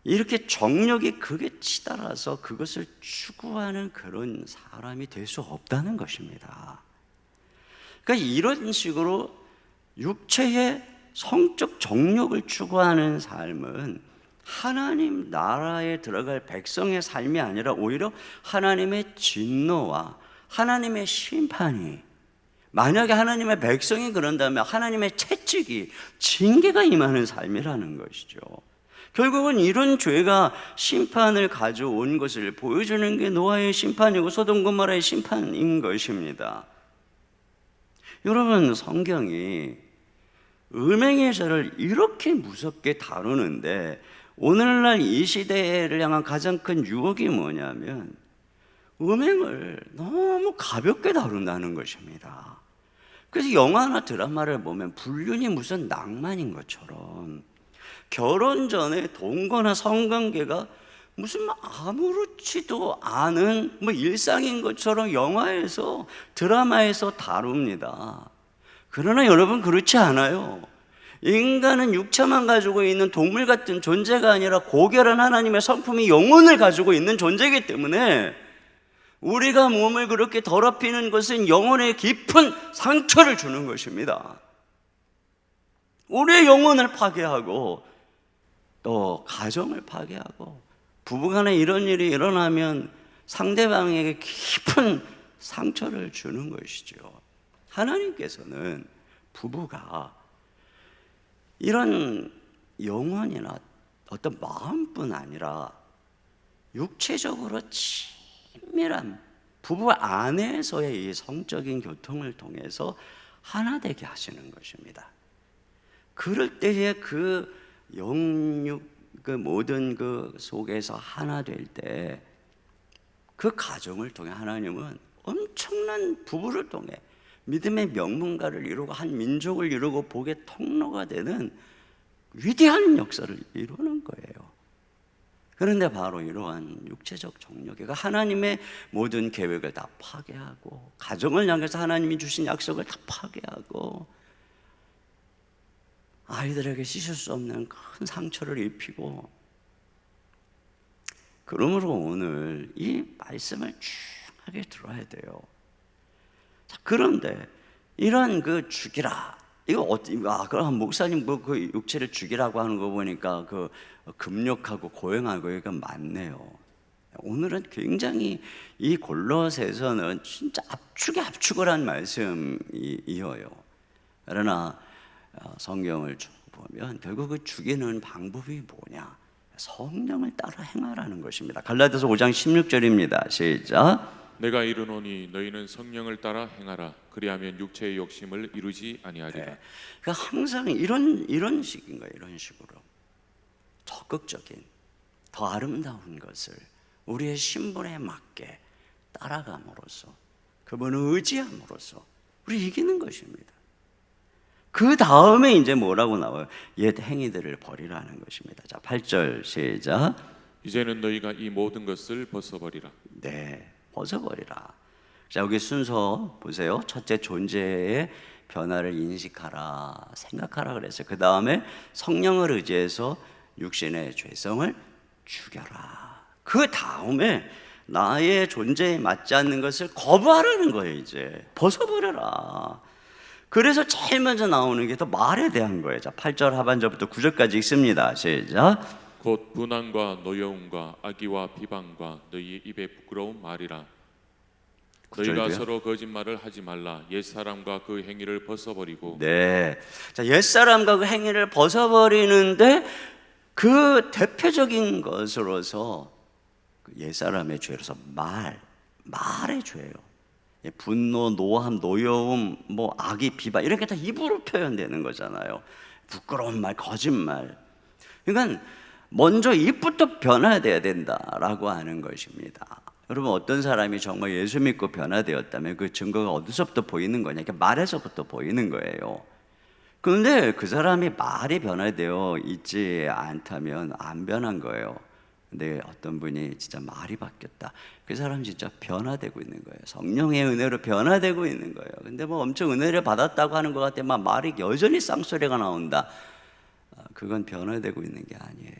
이렇게 정욕이 극에 치달아서 그것을 추구하는 그런 사람이 될 수 없다는 것입니다. 그러니까 이런 식으로 육체의 성적 정욕을 추구하는 삶은 하나님 나라에 들어갈 백성의 삶이 아니라 오히려 하나님의 진노와 하나님의 심판이, 만약에 하나님의 백성이 그런다면 하나님의 채찍이, 징계가 임하는 삶이라는 것이죠. 결국은 이런 죄가 심판을 가져온 것을 보여주는 게 노아의 심판이고 소돔 고모라의 심판인 것입니다. 여러분, 성경이 음행의 죄를 이렇게 무섭게 다루는데 오늘날 이 시대를 향한 가장 큰 유혹이 뭐냐면 음행을 너무 가볍게 다룬다는 것입니다. 그래서 영화나 드라마를 보면 불륜이 무슨 낭만인 것처럼, 결혼 전에 동거나 성관계가 무슨 아무렇지도 않은 일상인 것처럼 영화에서, 드라마에서 다룹니다. 그러나 여러분, 그렇지 않아요. 인간은 육체만 가지고 있는 동물 같은 존재가 아니라 고결한 하나님의 성품이 영혼을 가지고 있는 존재이기 때문에 우리가 몸을 그렇게 더럽히는 것은 영혼에 깊은 상처를 주는 것입니다. 우리의 영혼을 파괴하고 또 가정을 파괴하고, 부부간에 이런 일이 일어나면 상대방에게 깊은 상처를 주는 것이죠. 하나님께서는 부부가 이런 영혼이나 어떤 마음뿐 아니라 육체적으로 친밀한 부부 안에서의 이 성적인 교통을 통해서 하나 되게 하시는 것입니다. 그럴 때에 그 영육, 그 모든 그 속에서 하나 될 때 그 가정을 통해 하나님은 엄청난 부부를 통해 믿음의 명문가를 이루고 한 민족을 이루고 복의 통로가 되는 위대한 역사를 이루는 거예요. 그런데 바로 이러한 육체적 정욕이 하나님의 모든 계획을 다 파괴하고, 가정을 향해서 하나님이 주신 약속을 다 파괴하고, 아이들에게 씻을 수 없는 큰 상처를 입히고, 그러므로 오늘 이 말씀을 중하게 들어야 돼요. 자, 그런데 이런 그 죽이라, 이거 그럼 목사님 그 육체를 죽이라고 하는 거 보니까 그 금욕하고 고행하고 이거 맞네요. 오늘은 굉장히 이 골로새서는 진짜 압축에 압축을 한 말씀이어요. 그러나 성경을 쭉 보면 결국 그 죽이는 방법이 뭐냐? 성령을 따라 행하라는 것입니다. 갈라디아서 5장 16절입니다. 시작. 내가 이르노니 너희는 성령을 따라 행하라. 그리하면 육체의 욕심을 이루지 아니하리라. 네. 그러니까 항상 이런 식인 거예요. 이런 식으로 적극적인 더 아름다운 것을 우리의 신분에 맞게 따라감으로써 그분을 의지함으로써 우리 이기는 것입니다. 그 다음에 이제 뭐라고 나와요? 옛 행위들을 버리라는 것입니다. 자, 8절 시작. 이제는 너희가 이 모든 것을 벗어버리라. 네, 벗어버리라. 자, 여기 순서 보세요. 첫째, 존재의 변화를 인식하라, 생각하라 그랬어요. 그 다음에 성령을 의지해서 육신의 죄성을 죽여라. 그 다음에 나의 존재에 맞지 않는 것을 거부하라는 거예요. 이제 벗어버려라. 그래서 제일 먼저 나오는 게 또 말에 대한 거예요. 자, 8절 하반절부터 9절까지 읽습니다. 시작. 곧 분한과 노여움과 악의와 비방과 너희의 입에 부끄러운 말이라. 너희가 서로 거짓말을 하지 말라. 옛사람과 그 행위를 벗어버리고. 네. 자, 옛사람과 그 행위를 벗어버리는데 그 대표적인 것으로서 그 옛사람의 죄로서 말의 죄예요. 분노, 노함, 노여움, 뭐 악의, 비방 이렇게 다 입으로 표현되는 거잖아요. 부끄러운 말, 거짓말. 그러니까 먼저 입부터 변화돼야 된다라고 하는 것입니다. 여러분, 어떤 사람이 정말 예수 믿고 변화되었다면 그 증거가 어디서부터 보이는 거냐? 그러니까 말에서부터 보이는 거예요. 그런데 그 사람이 말이 변화되어 있지 않다면 안 변한 거예요. 근데 어떤 분이 진짜 말이 바뀌었다. 그 사람 진짜 변화되고 있는 거예요. 성령의 은혜로 변화되고 있는 거예요. 근데 뭐 엄청 은혜를 받았다고 하는 것 같아 막 말이 여전히 쌍소리가 나온다. 그건 변화되고 있는 게 아니에요.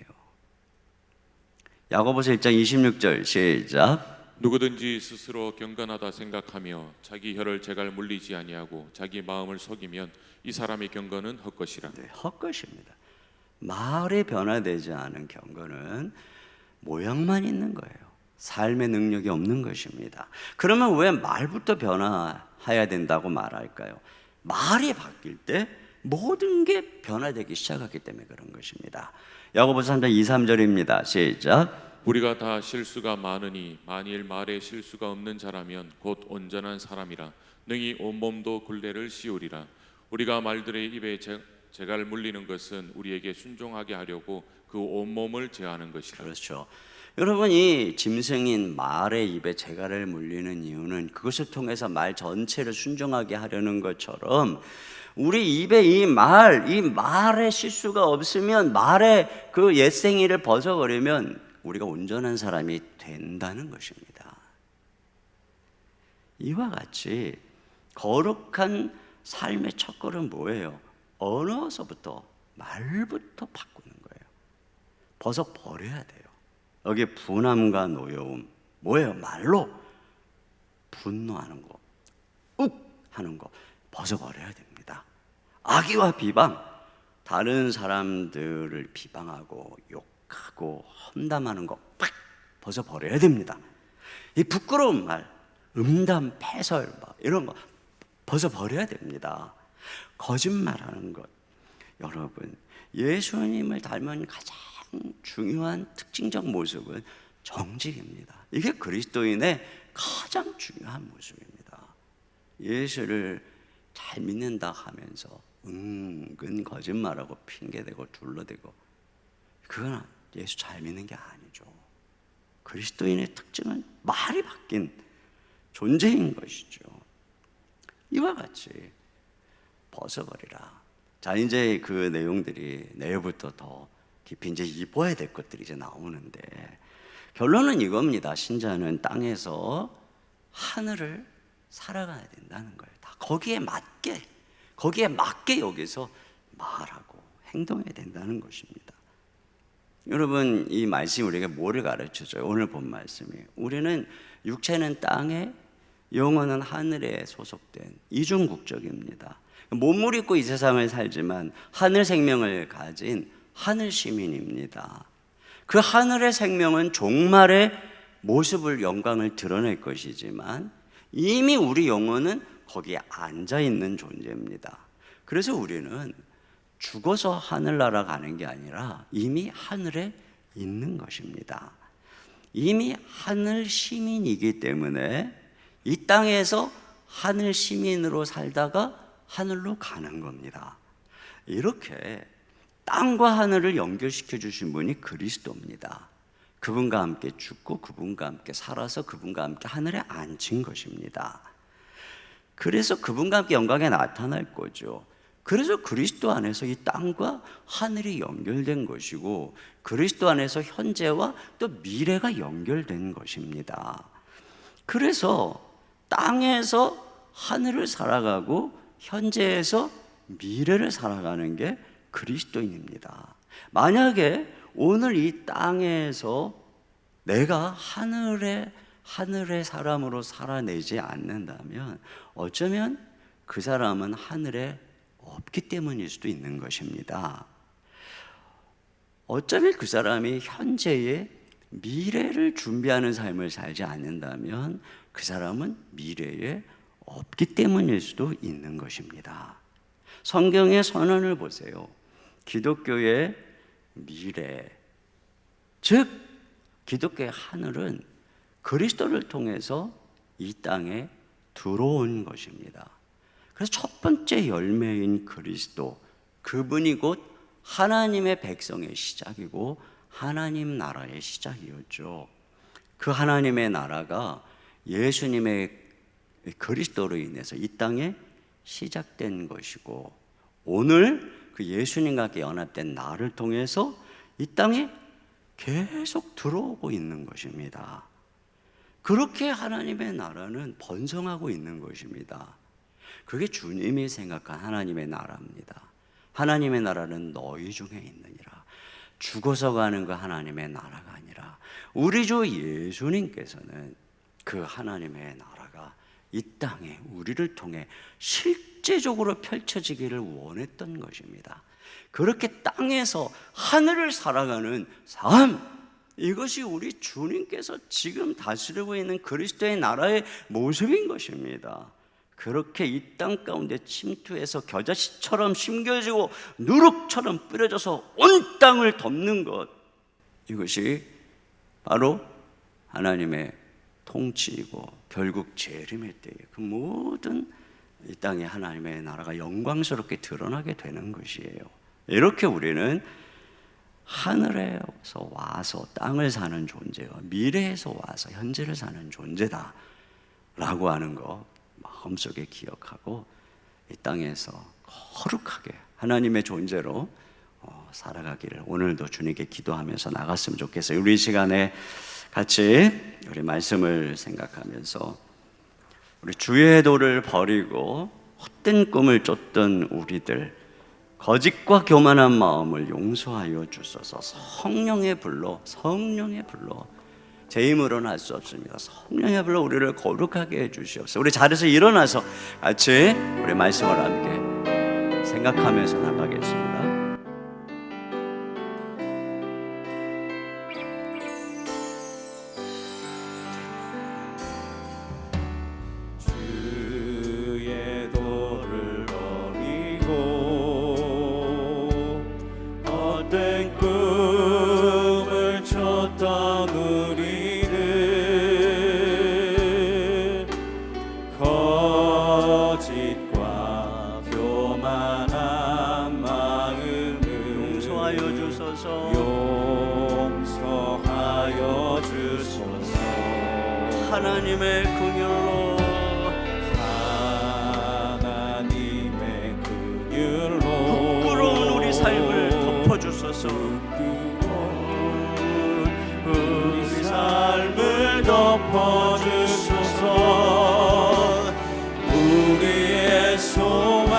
야고보서 1장 26절 시작. 누구든지 스스로 경건하다 생각하며 자기 혀를 제갈 물리지 아니하고 자기 마음을 속이면 이 사람의 경건은 헛것이라. 네, 헛것입니다. 말에 변화되지 않은 경건은 모양만 있는 거예요. 삶의 능력이 없는 것입니다. 그러면 왜 말부터 변화해야 된다고 말할까요? 말이 바뀔 때 모든 게 변화되기 시작하기 때문에 그런 것입니다. 야고보서 3장 2, 3절입니다. 시작. 우리가 다 실수가 많으니 만일 말에 실수가 없는 자라면 곧 온전한 사람이라 능히 온몸도 굴레를 씌우리라. 우리가 말들의 입에 재갈 물리는 것은 우리에게 순종하게 하려고 그 온몸을 제하는 것이라. 그렇죠. 여러분, 이 짐승인 말의 입에 재갈을 물리는 이유는 그것을 통해서 말 전체를 순종하게 하려는 것처럼 우리 입에 이 말에 실수가 없으면 말의 그 옛생이를 벗어버리면 우리가 온전한 사람이 된다는 것입니다. 이와 같이 거룩한 삶의 첫걸음 뭐예요? 언어서부터 말부터 바꾸는 거예요. 벗어버려야 돼요. 여기 분함과 노여움 뭐예요? 말로 분노하는 거, 욱 하는 거 벗어버려야 됩니다. 악의와 비방, 다른 사람들을 비방하고 욕하고 험담하는 거 팍 벗어버려야 됩니다. 이 부끄러운 말, 음담, 패설 이런 거 벗어버려야 됩니다. 거짓말하는 것, 여러분, 예수님을 닮은 가장 중요한 특징적 모습은 정직입니다. 이게 그리스도인의 가장 중요한 모습입니다. 예수를 잘 믿는다 하면서 은근 거짓말하고 핑계대고 둘러대고, 그건 예수 잘 믿는 게 아니죠. 그리스도인의 특징은 말이 바뀐 존재인 것이죠. 이와 같이 벗어버리라. 자, 이제 그 내용들이 내일부터 더 깊이 이제 입어야 될 것들이 이제 나오는데, 결론은 이겁니다. 신자는 땅에서 하늘을 살아가야 된다는 거예요. 다 거기에 맞게 여기서 말하고 행동해야 된다는 것입니다. 여러분, 이 말씀이 우리에게 뭐를 가르쳐줘요? 오늘 본 말씀이 우리는 육체는 땅에, 영혼은 하늘에 소속된 이중국적입니다. 몸을 입고 이 세상을 살지만 하늘 생명을 가진 하늘 시민입니다. 그 하늘의 생명은 종말에 모습을 영광을 드러낼 것이지만 이미 우리 영혼은 거기에 앉아 있는 존재입니다. 그래서 우리는 죽어서 하늘나라 가는 게 아니라 이미 하늘에 있는 것입니다. 이미 하늘 시민이기 때문에 이 땅에서 하늘 시민으로 살다가 하늘로 가는 겁니다. 이렇게 땅과 하늘을 연결시켜 주신 분이 그리스도입니다. 그분과 함께 죽고 그분과 함께 살아서 그분과 함께 하늘에 앉힌 것입니다. 그래서 그분과 함께 영광에 나타날 거죠. 그래서 그리스도 안에서 이 땅과 하늘이 연결된 것이고 그리스도 안에서 현재와 또 미래가 연결된 것입니다. 그래서 땅에서 하늘을 살아가고 현재에서 미래를 살아가는 게 그리스도인입니다. 만약에 오늘 이 땅에서 내가 하늘의 사람으로 살아내지 않는다면 어쩌면 그 사람은 하늘에 없기 때문일 수도 있는 것입니다. 어쩌면 그 사람이 현재의 미래를 준비하는 삶을 살지 않는다면 그 사람은 미래에 없기 때문일 수도 있는 것입니다. 성경의 선언을 보세요. 기독교의 미래, 즉 기독교의 하늘은 그리스도를 통해서 이 땅에 들어온 것입니다. 그래서 첫 번째 열매인 그리스도, 그분이 곧 하나님의 백성의 시작이고 하나님 나라의 시작이었죠. 그 하나님의 나라가 예수님의 그리스도로 인해서 이 땅에 시작된 것이고 오늘 그 예수님과 함께 연합된 나를 통해서 이 땅에 계속 들어오고 있는 것입니다. 그렇게 하나님의 나라는 번성하고 있는 것입니다. 그게 주님이 생각한 하나님의 나라입니다. 하나님의 나라는 너희 중에 있느니라. 죽어서 가는 그 하나님의 나라가 아니라 우리 주 예수님께서는 그 하나님의 나라가 이 땅에 우리를 통해 실제적으로 펼쳐지기를 원했던 것입니다. 그렇게 땅에서 하늘을 살아가는 삶, 이것이 우리 주님께서 지금 다스리고 있는 그리스도의 나라의 모습인 것입니다. 그렇게 이 땅 가운데 침투해서 겨자씨처럼 심겨지고 누룩처럼 뿌려져서 온 땅을 덮는 것, 이것이 바로 하나님의 통치이고 결국 재림의 때에 그 모든 이 땅에 하나님의 나라가 영광스럽게 드러나게 되는 것이에요. 이렇게 우리는 하늘에서 와서 땅을 사는 존재와 미래에서 와서 현재를 사는 존재다 라고 하는 거 마음속에 기억하고 이 땅에서 거룩하게 하나님의 존재로 살아가기를 오늘도 주님께 기도하면서 나갔으면 좋겠어요. 우리 이 시간에 같이 우리 말씀을 생각하면서 우리 주의 도를 버리고 헛된 꿈을 쫓던 우리들, 거짓과 교만한 마음을 용서하여 주소서. 성령의 불로 제 힘으로는 할 수 없습니다. 성령의 불로 우리를 거룩하게 해주시옵소서. 우리 자리에서 일어나서 같이 우리 말씀을 함께 생각하면서 나가겠습니다. 하나님의 긍휼로 부끄러운 우리 삶을 덮어주소서. 우리 삶을 덮어주소서. 우리의 소망,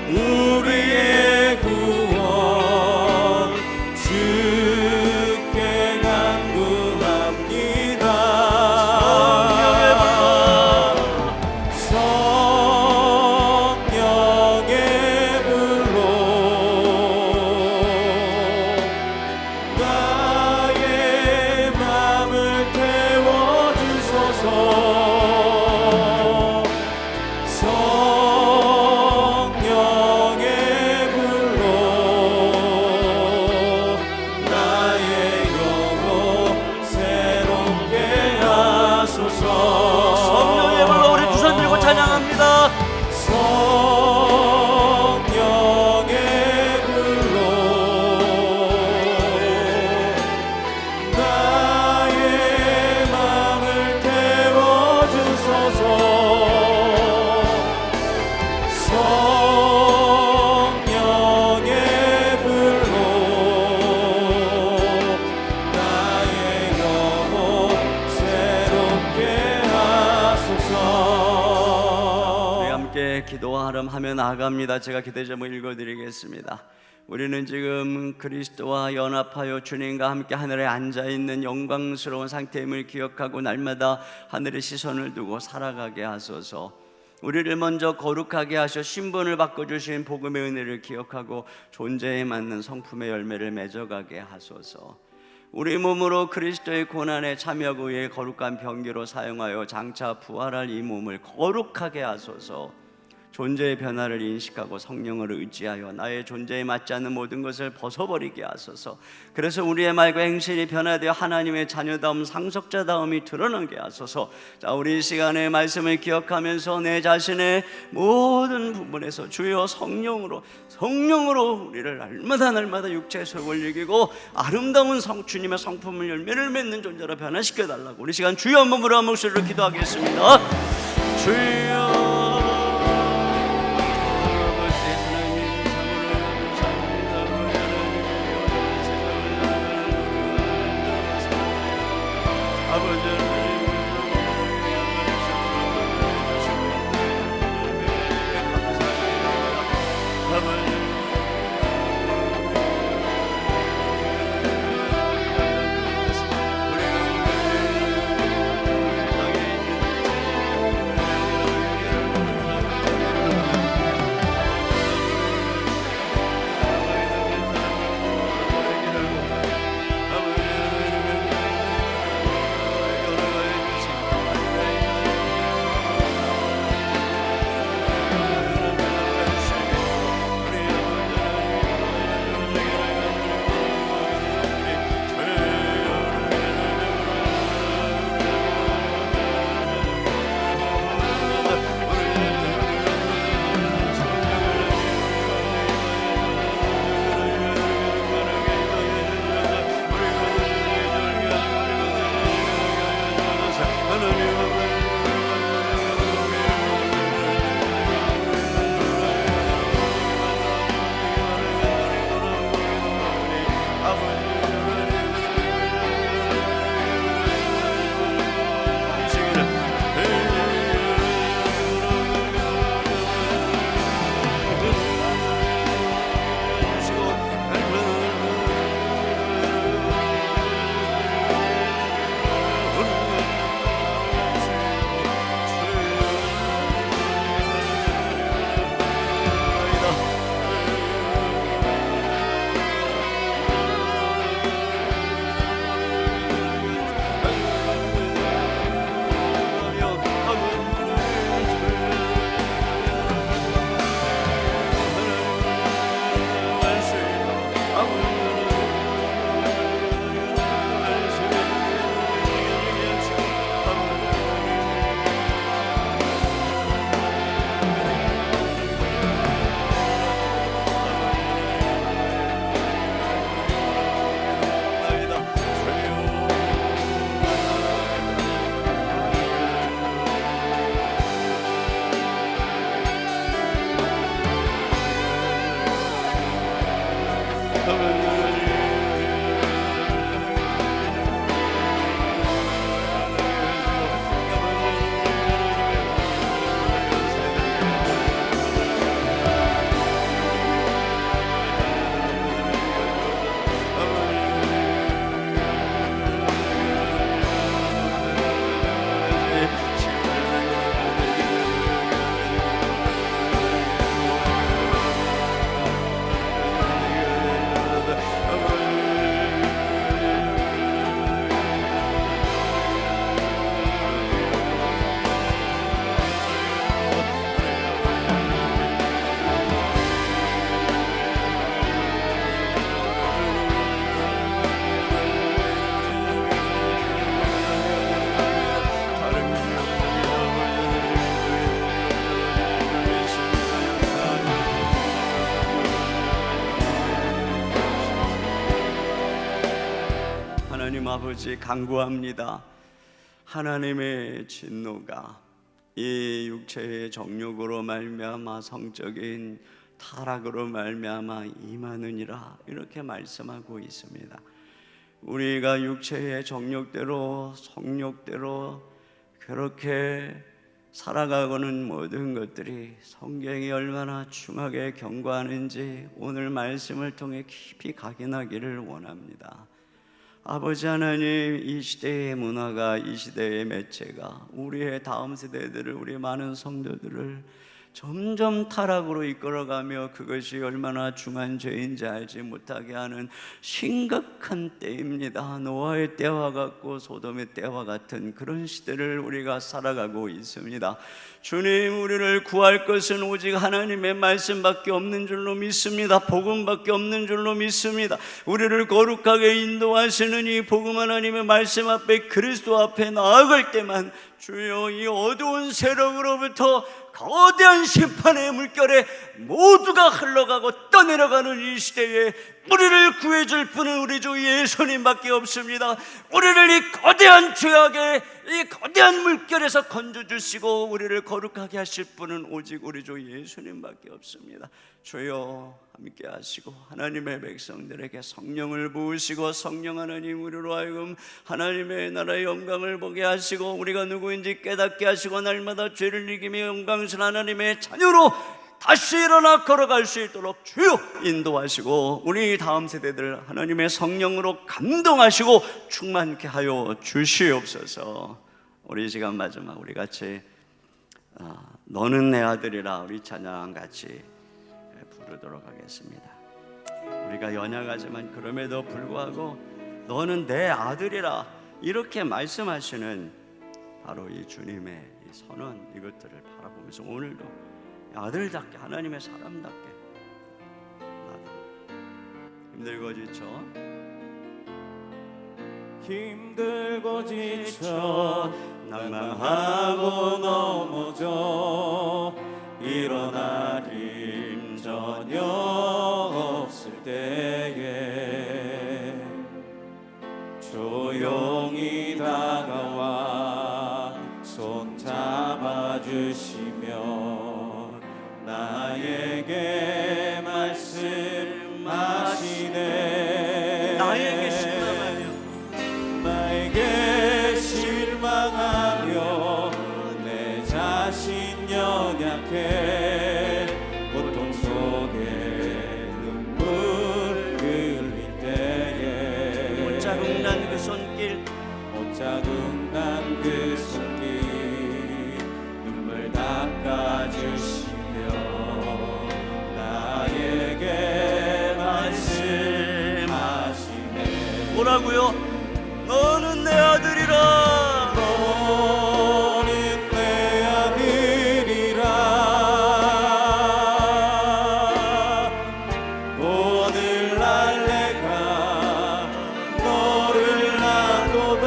우리의 구원 주께 간구합니다. 함께 기도하며 나아갑니다. 제가 기도 제목 읽어드리겠습니다. 우리는 지금 그리스도와 연합하여 주님과 함께 하늘에 앉아있는 영광스러운 상태임을 기억하고 날마다 하늘의 시선을 두고 살아가게 하소서. 우리를 먼저 거룩하게 하셔 신분을 바꿔주신 복음의 은혜를 기억하고 존재에 맞는 성품의 열매를 맺어가게 하소서. 우리 몸으로 그리스도의 고난에 참여하고 의의 거룩한 병기로 사용하여 장차 부활할 이 몸을 거룩하게 하소서. 존재의 변화를 인식하고 성령을 의지하여 나의 존재에 맞지 않는 모든 것을 벗어버리게 하소서. 그래서 우리의 말과 행실이 변화되어 하나님의 자녀다움, 상속자다움이 드러나게 하소서. 자, 우리 이 시간에 말씀을 기억하면서 내 자신의 모든 부분에서 주여 성령으로 우리를 날마다 육체의 속을 이기고 아름다운 주님의 성품을 열매를 맺는 존재로 변화시켜 달라고 우리 시간 주여 한번 부르는 목소리로 기도하겠습니다. 주여 아버지 간구합니다. 하나님의 진노가 이 육체의 정욕으로 말미암아 성적인 타락으로 말미암아 임하느니라 이렇게 말씀하고 있습니다. 우리가 육체의 정욕대로 성욕대로 그렇게 살아가고는 모든 것들이 성경이 얼마나 중하게 경고하는지 오늘 말씀을 통해 깊이 각인하기를 원합니다. 아버지 하나님, 이 시대의 문화가, 이 시대의 매체가 우리의 다음 세대들을, 우리 많은 성도들을 점점 타락으로 이끌어가며 그것이 얼마나 중한 죄인지 알지 못하게 하는 심각한 때입니다. 노아의 때와 같고 소돔의 때와 같은 그런 시대를 우리가 살아가고 있습니다. 주님, 우리를 구할 것은 오직 하나님의 말씀밖에 없는 줄로 믿습니다. 복음밖에 없는 줄로 믿습니다. 우리를 거룩하게 인도하시는 이 복음 하나님의 말씀 앞에, 그리스도 앞에 나아갈 때만 주여, 이 어두운 세력으로부터 거대한 심판의 물결에 모두가 흘러가고 떠내려가는 이 시대에 우리를 구해줄 분은 우리 주 예수님밖에 없습니다. 우리를 이 거대한 죄악의 이 거대한 물결에서 건져주시고 우리를 거룩하게 하실 분은 오직 우리 주 예수님밖에 없습니다. 주여, 함께 하시고 하나님의 백성들에게 성령을 부으시고, 성령 하나님, 우리로 하여금 하나님의 나라의 영광을 보게 하시고 우리가 누구인지 깨닫게 하시고 날마다 죄를 이기며 영광스러운 하나님의 자녀로 다시 일어나 걸어갈 수 있도록 주여 인도하시고, 우리 다음 세대들 하나님의 성령으로 감동하시고 충만케 하여 주시옵소서. 우리 시간 마지막 우리 같이 너는 내 아들이라 우리 찬양 같이 부르도록 하겠습니다. 우리가 연약하지만 그럼에도 불구하고 너는 내 아들이라 이렇게 말씀하시는 바로 이 주님의 이 선언, 이것들을 바라보면서 오늘도 아들답게, 하나님의 사람답게, 나도 힘들고 지쳐 낭망하고 넘어져 일어날 힘 전혀 없을 때에 조용히 다가와 손 잡아주시며 나에게 말씀하시네. 나에게 실망하며 내 자신 연약해 고통 속에 눈물 흘릴 때에 못자국난 그 손길, 못자국난 그 손길 눈물 닦아주시 뭐라고요? 너는 내 아들이라. 너는 내 아들이라. 오늘날 내가 너를 낳도다.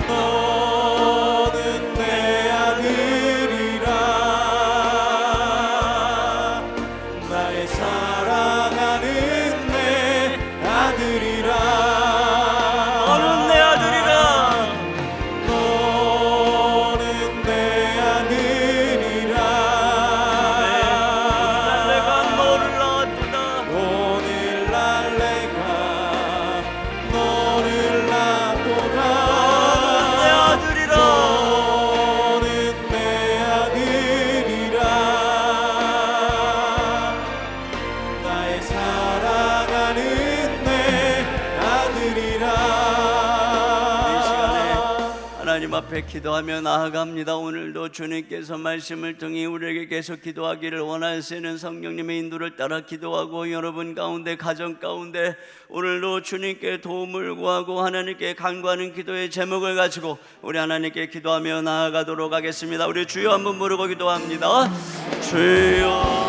너는 내 아들이라. 나의 사랑하는 내 아들이라. 너는 내 아들이라. 너는 내 아들이라. 내가 너를 낳았도다. 오늘날 내가 너를 낳았도다. 내 아들이라. 너는 내 아들이라. 나의 사랑하는 하나님 앞에 기도하며 나아갑니다. 오늘도 주님께서 말씀을 통해 우리에게 계속 기도하기를 원하시는 성령님의 인도를 따라 기도하고, 여러분 가운데, 가정 가운데 오늘도 주님께 도움을 구하고 하나님께 간구하는 기도의 제목을 가지고 우리 하나님께 기도하며 나아가도록 하겠습니다. 우리 주여 한번 부르고 기도합니다. 주여.